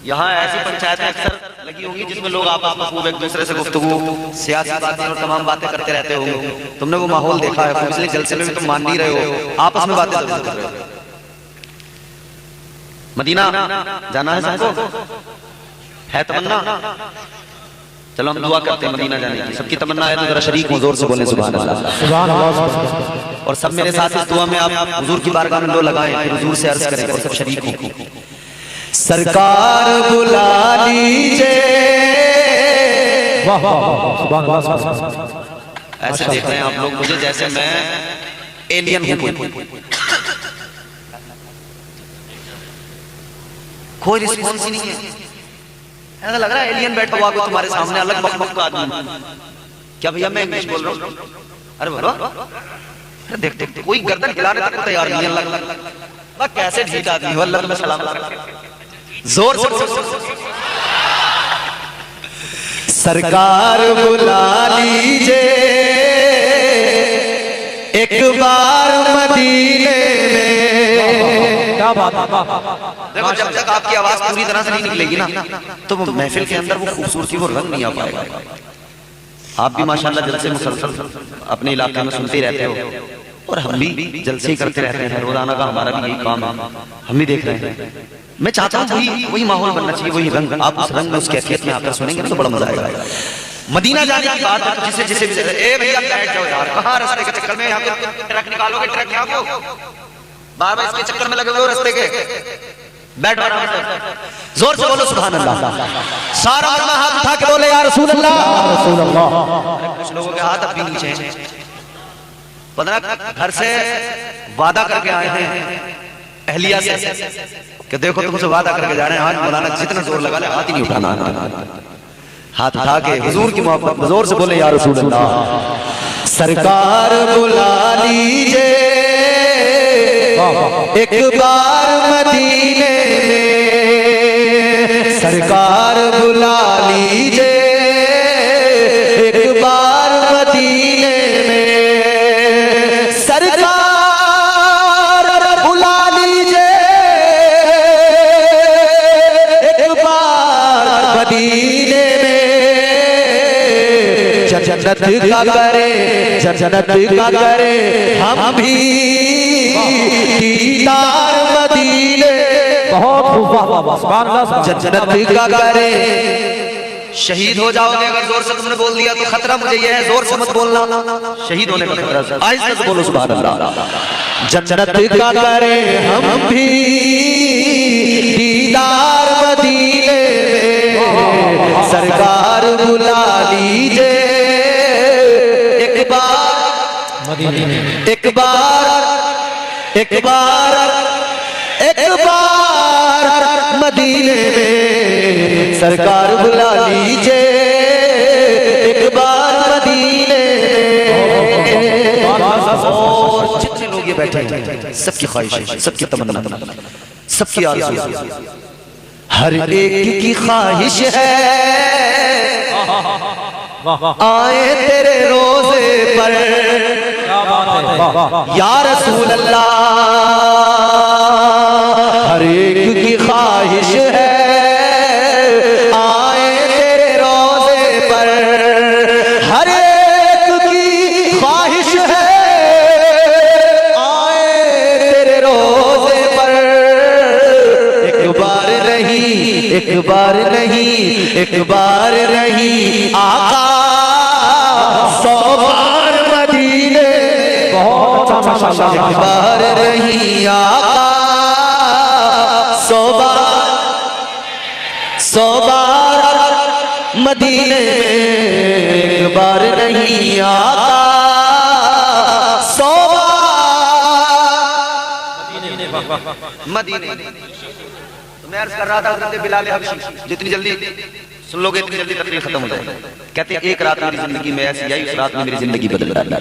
यहाँ ऐसी पंचायतें अक्सर लगी होंगी जिसमें लोग आपस में खूब एक दूसरे से गुफ्तगू, सियासी बातें और तमाम बातें करते रहते होंगे। तुमने वो माहौल देखा है, पिछले जलसे में भी तुम मान नहीं रहे हो, आपस में बातें कर रहे हो। मदीना जाना है सबको, है तमन्ना? चलो हम दुआ करते हैं मदीना जाने की। सबकी तमन्ना है तो जरा शरीक हो, जोर से बोले सुभान अल्लाह। और सब मेरे साथ इस दुआ में आप हुजूर की बारगाह में लो लगाएं, हुजूर से अर्ज करें और सब शरीक हो। सरकार बुला लीजिए ऐसे देख रहे हैं आप लोग मुझे जैसे मैं एलियन हूं। कोई रिस्पॉन्स ही नहीं है, ऐसा लग रहा है एलियन बैठा हुआ कोई तुम्हारे सामने अलग बकबक का आदमी। क्या भैया मैं इंग्लिश बोल रहा हूँ? अरे बोलो, देख देख कोई गर्दन हिलाने तक तैयार नहीं है। अल्लाह कैसे ढीठ आदमी हो, अल्लाह में सलाम। जोर से सरकार बुला लीजिए एक बार मदीने में। क्या बात है। देखो जब तक आपकी आवाज पूरी तरह से नहीं निकलेगी ना तो वो महफिल के अंदर वो खूबसूरती, वो रंग नहीं आ पाएगा। आप भी माशाल्लाह जलसे मुसलसल अपने इलाके में सुनते रहते हो और हम भी जलसे ही करते रहते हैं। रोजाना का हमारा भी यही काम है, हम भी देख रहे हैं। मैं चाहता हूँ वही माहौल बनना चाहिए, वही रंग। आप उस रंग में, उस कैफियत में आकर सुनेंगे तो बड़ा मजा आएगा। मदीना जाने की बात है तो जिसे जिसे भी ए भैया बैठ जाओ यार, कहाँ रास्ते के चक्कर में यहाँ पे ट्रक निकालोगे, ट्रक यहाँ को बार बार इसके चक्कर में लगे हुए हो रास्ते के। बैठ आराम से, जोर से बोलो सुभान अल्लाह। सारा मर्द हाथ उठा के बोले या रसूल अल्लाह। कुछ लोगों के हाथ अब भी नीचे हैं, पता घर से वादा करके आए हैं अहलिया से कि देखो तुमसे वादा करके जा रहे हैं, आज मौलाना जितना जोर लगा ले हाथ ही नहीं उठाना। हाथ उठा के हुजूर की मोहब्बत जोर से बोले या रसूल अल्लाह। सरकार बुला लीजिए एक बार मदीने में। सरकार बुला लीजिए एक बार मदीने में। सरकार बुला लीजिए एक बार मदीने में। जन्नत का करे, जन्नत का करे हम भी दीदार मदीने। बहुत खूब, जन्नत का करे। शहीद हो जाओगे अगर जोर से तुमने बोल दिया तो खतरा मुझे यह है, जोर से मत बोलना, शहीद होने का खतरा। आहिस्ते से बोलो सुभान अल्लाह। जन्नत का करे हम भी दीदार मदीने में। सरकार बुला लीजिए एक बार मदीने में। एक बार एक बार एक बार मदीने में। सरकार बुला लीजिए एक बार मदीने में। और जितने लोग ये बैठे हैं सबकी ख्वाहिश, सबकी तमन्ना, सबकी आरज़ू, हर एक की ख्वाहिश है आए तेरे रोजे पर या रसूल अल्लाह। हर एक की ख्वाहिश है आए तेरे रोजे पर। हर एक की ख्वाहिश है आए तेरे रोजे पर। एक बार नहीं, एक बार नहीं, एक बार नहीं आका 100 बार मदीने। एक बार नहीं आका 100 बार, 100 बार मदीने में। एक बार नहीं आका 100 बार मदीने। तो मैं अर्ज कर रहा था हज़रत बिलाल हबशी, जितनी जल्दी सुन लोगे इतनी जल्दी तकलीफ खत्म हो जाएगी। कहते हैं एक रात मेरी जिंदगी में ऐसी आई, उस रात में मेरी जिंदगी बदल डाली।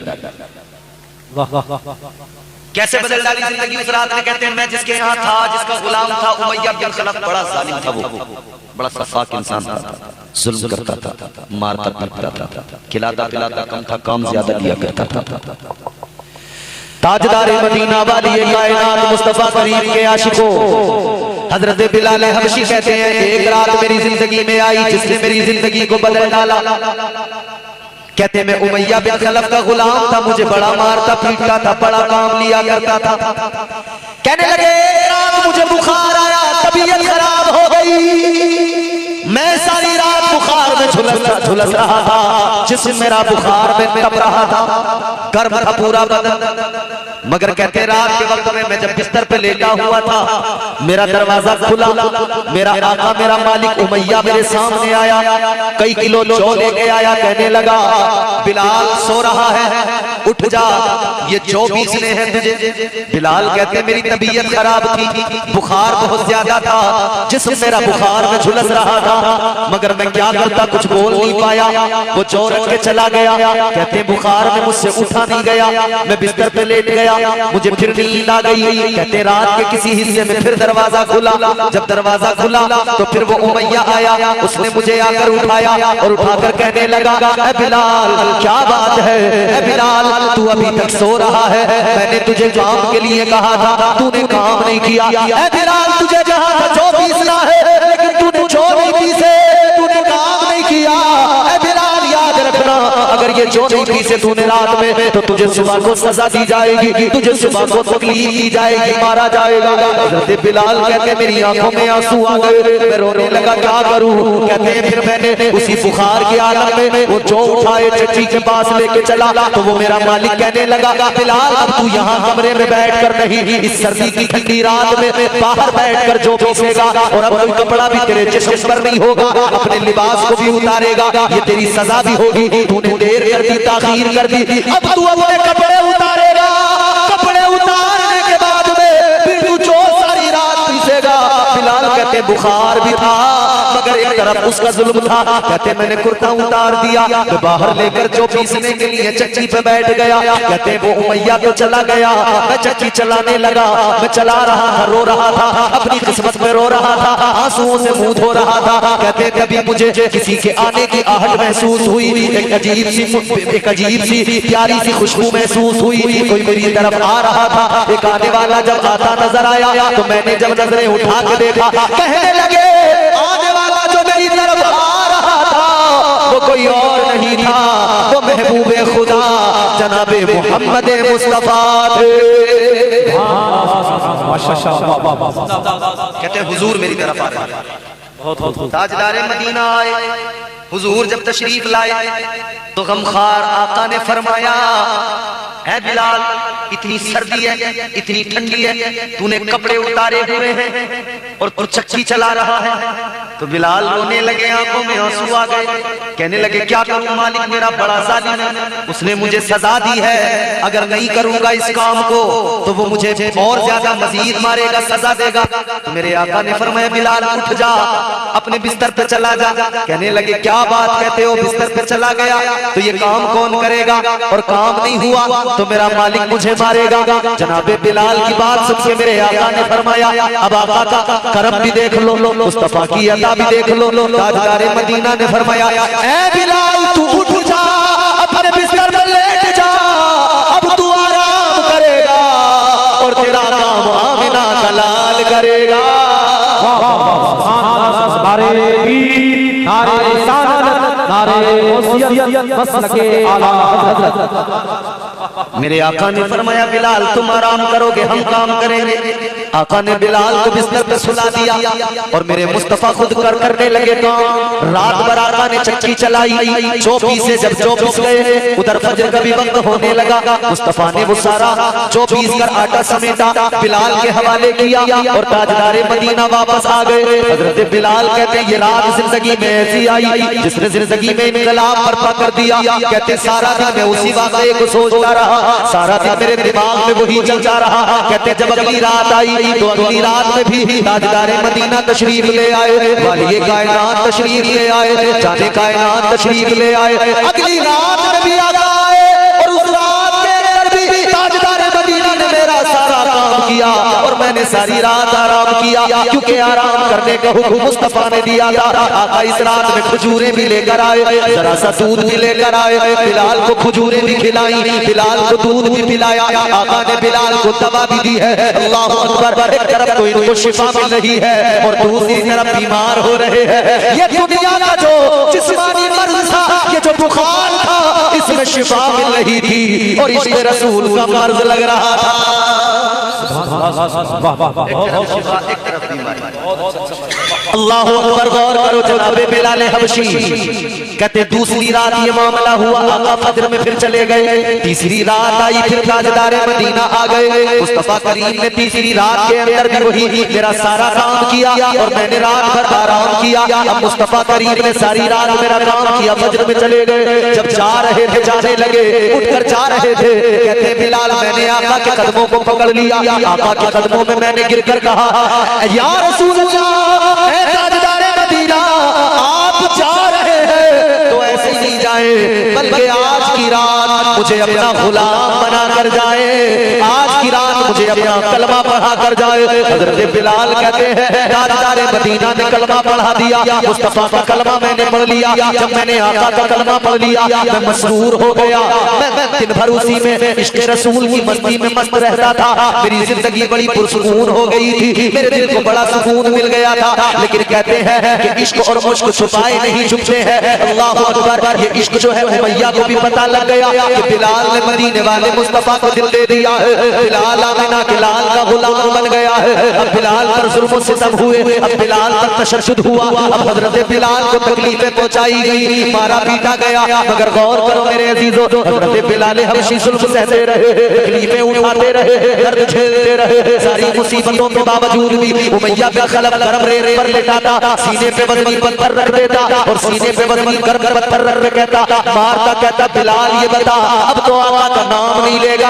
कैसे बदल डाली जिंदगी उस रात में? कहते हैं मैं जिसके यहाँ था, जिसका गुलाम था उमैया बिन खलफ, बड़ा जालिम था, वो बड़ा सफाक इंसान था, जुल्म करता था, मारता पीटता था, खिलाता पिलाता कम था, काम ज्यादा दिया करता था। ताजदार मदीना वाली कायनात मुस्तफा करीम के आशिकों हजरत बिलाल हबशी कहते हैं एक रात मेरी जिंदगी में आई जिसने मेरी जिंदगी को बदल डाला। कहते हैं मैं उमैया बिन खलफ का गुलाम था, मुझे बड़ा मारता पीटता था, बड़ा काम लिया करता था। कहने लगे रात मुझे बुखार आया, तबीयत खराब हो गई, मैं सारी रात बुखार में झुलस रहा था, जिसम मेरा बुखार में तप रहा था, गर्म था पूरा बदन। मगर कहते रात के वक्त में मैं जब बिस्तर पे लेटा हुआ था, मेरा दरवाजा खुला, मेरा आका मेरा मालिक उमैया मेरे सामने आया, कई किलो जौ लेके आया, कहने लगा बिलाल सो रहा है, उठ जा, ये जौ पीसने हैं तुझे। बिलाल कहते मेरी तबीयत खराब थी, बुखार बहुत ज्यादा था, जिस्म मेरा बुखार में झुलस रहा था, मगर मैं क्या करता, कुछ बोल नहीं पाया। वो जौ रख के चला गया। कहते बुखार में मुझसे उठा नहीं गया, मैं बिस्तर पे लेट गया, मुझे फिर नींद आ गई। कहते रात के किसी हिस्से में फिर दरवाजा खुला, जब दरवाजा खुला तो फिर वो उमैया आया, उसने मुझे आकर उठाया और उठाकर कहने लगा ए बिलाल क्या बात है, ए बिलाल तू अभी तक सो रहा है, मैंने तुझे काम के लिए कहा था, तूने काम नहीं किया। ए बिलाल तुझे जहां था जौ पीसना है, लेकिन तूने जौ नहीं पीसे, तूने काम नहीं किया। ए बिलाल याद रखना, अगर ये जौ नहीं पीसे तूने रात में, तो तुझे सुबह को सजा दी जाएगी, तुझे सुबह को तकलीफ दी जाएगी, मारा जाएगा। हज़रत बिलाल कहते मेरी आंखों में आंसू आ गए, मैं रोने लगा, क्या करूं। कहते फिर मैंने उसी बुखार के आलम में वो जौ उठाए चच्ची के पास लेके चला, तो वो मेरा मालिक कहने लगा बिलाल अब तू यहाँ कमरे में बैठ कर नहीं, इस सर्दी की ठंडी रात में बाहर बैठ कर जौ पीसेगा, और अब कोई कपड़ा भी तेरे जिस्म पर नहीं होगा, अपने लिबास को भी उतारेगा, ये तेरी सजा भी होगी, तूने देर कर दी, ताखीर कर दी, अब तू अपने कपड़े उतारेगा, कपड़े उतारने के बाद में फिर तू जौ सारी रात पीसेगा। बिलाल कहते बुखार भी था, मगर एक तरफ उसका जुल्म था। कहते मैंने कुर्ता उतार दिया, मैं बाहर लेकर जौ पीसने के लिए चक्की पे बैठ गया। कहते वो उमैया तो चला गया, मैं चक्की चलाने लगा, मैं चला रहा था, रो रहा था, अपनी किस्मत में रो रहा था, आंसुओं से मुंह धो रहा था। कहते कभी मुझे किसी के आने की आहट महसूस हुई, एक अजीब सी प्यारी सी खुशबू महसूस हुई, कोई मेरी तरफ आ रहा था। एक आने वाला जब आता नजर आया, तो मैंने जब नजरें उठा के देखा, कहने लगे आने वाला जो मेरी तरफ आ रहा था वो कोई और नहीं था, वो महबूबे खुदा जनाबे मोहम्मद मुस्तफा थे। कहते हुजूर मेरी तरफ आ रहे हैं, ताजदारे मदीना आए, हुजूर जब तशरीफ लाए तो गमखार आका ने फरमाया है बिलाल इतनी सर्दी है, इतनी ठंडी है, तूने कपड़े उतारे हुए हैं और तू चक्की चला रहा है। तो बिलाल रोने लगे, आंखों में आंसू आ गए, कहने लगे क्या करूं मालिक, मेरा बड़ा जालिम है, उसने मुझे सजा दी है, अगर नहीं करूंगा इस काम को तो वो मुझे और ज्यादा मजीद मारेगा, सजा देगा। तो मेरे आका ने फरमाया बिलाल उठ जा, अपने बिस्तर पे चला जा। कहने लगे क्या बात कहते हो, बिस्तर पे चला गया तो ये काम कौन करेगा, और काम नहीं हुआ तो मेरा मालिक मुझे मारेगा। जनाबे बिलाल की बात सुन के मेरे आका ने फरमाया अब आका का करम भी देख लो, मुस्तफा की अता भी देख लो। ताजदारे मदीना ने फरमाया ऐ बिलाल तू उठ जा, अपने बिस्तर पर लेट जा, अब तू आराम करेगा और तेरा काम आमिना का लाल करेगा। मेरे आका ने फरमाया बिलाल तुम आराम करोगे, हम काम करेंगे। आका ने बिलाल को बिस्तर पे सुला दिया और मेरे मुस्तफा खुद करने लगे काम। रात भर आका ने चक्की चलाई, जौ पीसे, जब जौ पीस गए उधर फजर का भी वक्त होने लगा, मुस्तफा ने वो सारा जौ पीस कर आटा समेटा, बिलाल के हवाले किया और ताजदारे मदीना वापस आ गए। हजरत बिलाल कहते हैं ये रात जिंदगी में ऐसी आई जिसने जिंदगी में इनकलाब बर्पा कर दिया। कहते सारा दिन मैं उसी वाक़े को सोचता रहा, सारा दिन मेरे दिमाग में वही चलता रहा। कहते जब अगली रात आई तो अगली रात में भी ताजदारे मदीना तशरीफ ले आए, वालिए कायनात तशरीफ ले आए, जाने कायनात तशरीफ ले आए। अगली रात में भी आए और उस रात के अंदर भी ताजदारे मदीना ने मेरा सारा काम किया और मैंने सारी रात आराम किया, क्योंकि आराम करने का हुक्म मुस्तफा ने दिया था। आका इस रात में खजूरें भी लेकर आए, जरा सा दूध भी लेकर आए, बिलाल को खजूरें भी खिलाई, बिलाल को दूध भी पिलाया। आका ने बिलाल को दवा भी दी है। अल्लाह अकबर। एक तरफ तो इनको शिफा मिल रही है और दूसरी तरफ बीमार हो रहे हैं। ये दुनिया का जो जिस्मानी मर्ज था, ये जो बुखार था, इसमें शिफा मिल रही थी और इश्क़ रसूल का मर्ज लग रहा था। एक तरफ शिफा, एक तरफ बीमारी। अल्लाह अकबर, गौर करो जनाबे बिलाल हबशी कहते दूसरी रात ये मामला हुआ, आका फजर में फिर चले गए। तीसरी रात आई, फिर ताजदार मदीना आ गए। मुस्तफा करीम ने तीसरी रात के अंदर भी वही मेरा सारा काम किया और मैंने रात भर आराम किया। अब मुस्तफा करीम ने सारी रात मेरा काम किया, फजर में चले गए। जब जा रहे थे, जाने लगे, उठकर जा रहे थे, कहते बिलाल मैंने आका के कदमों को पकड़ लिया। आका के कदमों में मैंने गिरकर कहा, या रसूल अल्लाह, ऐ ताजदार मदीना, आप जा रहे हैं तो ऐसे नहीं जाए, बल्कि आज की रात मुझे अपना गुलाम बना कर जाए, आज की रात मुझे अपना कलमा पढ़ा कर जाए। हजरत बिलाल कहते हैं ताजदार मदीना ने कलमा पढ़ा दिया, मुस्तफा का कलमा मैंने पढ़ लिया। जब मैंने आका का कलमा पढ़ लिया, मैं मसरूर हो गया। मैं दिन भर उसी में इश्क रसूल की मस्ती में मस्त रहता था। मेरी जिंदगी बड़ी पुरसुकून हो गई थी, मेरे दिल को बड़ा सुकून मिल गया था। लेकिन कहते हैं कि इश्क और मुश्क छुपाए नहीं छुपते हैं। अल्लाह अकबर, ये इश्क जो है उमैया को भी पता लग गया कि बिलाल ने मदीने वाले मुस्तफा को दिल दे दिया है। बिलाल आमिना के लाल का गुलाम बन गया है। अब बिलाल पर जुल्म सितम हुए, अब बिलाल पर तशद्दुद हुआ। अब हजरत बिलाल को तकलीफें पहुंचाई गई, मारा पीटा गया। मगर गौर करो मेरे अजीजों, हजरत बिलाल हबशी जुल्म सहते रहे, तकलीफें उठाते रहे, दर्द झेलते रहे। सारी मुसीबतों के बावजूद भी उमैया का खलब गरम रेत पर लेटाता, सीने पे वजनी पत्थर रख देता और सीने पे वजनी गर्म पत्थर रख के कहता, मारता कहता, बिलाल ये बता, अब तो आका का नाम नहीं लेगा,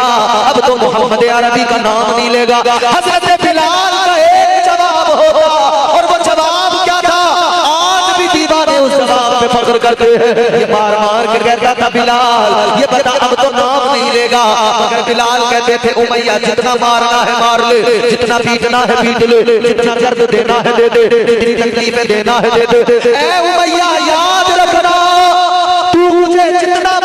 अब तो मोहम्मद अरबी का नाम नहीं लेगा। हजरत बिलाल का एक जवाब होता और वो जवाब क्या था? आज भी दीवाने उस जवाब पे फख्र करते हैं। ये मार मार के कहता था, बिलाल ये बता, अब तो नाम नहीं लेगा। मगर बिलाल कहते थे, उमैया जितना मारना है मार ले, जितना पीटना है पीट ले, जितना दर्द देना है दे दे, जितनी तकलीफें देना है दे दे। ऐ उमैया याद रखना, तू मुझे जितना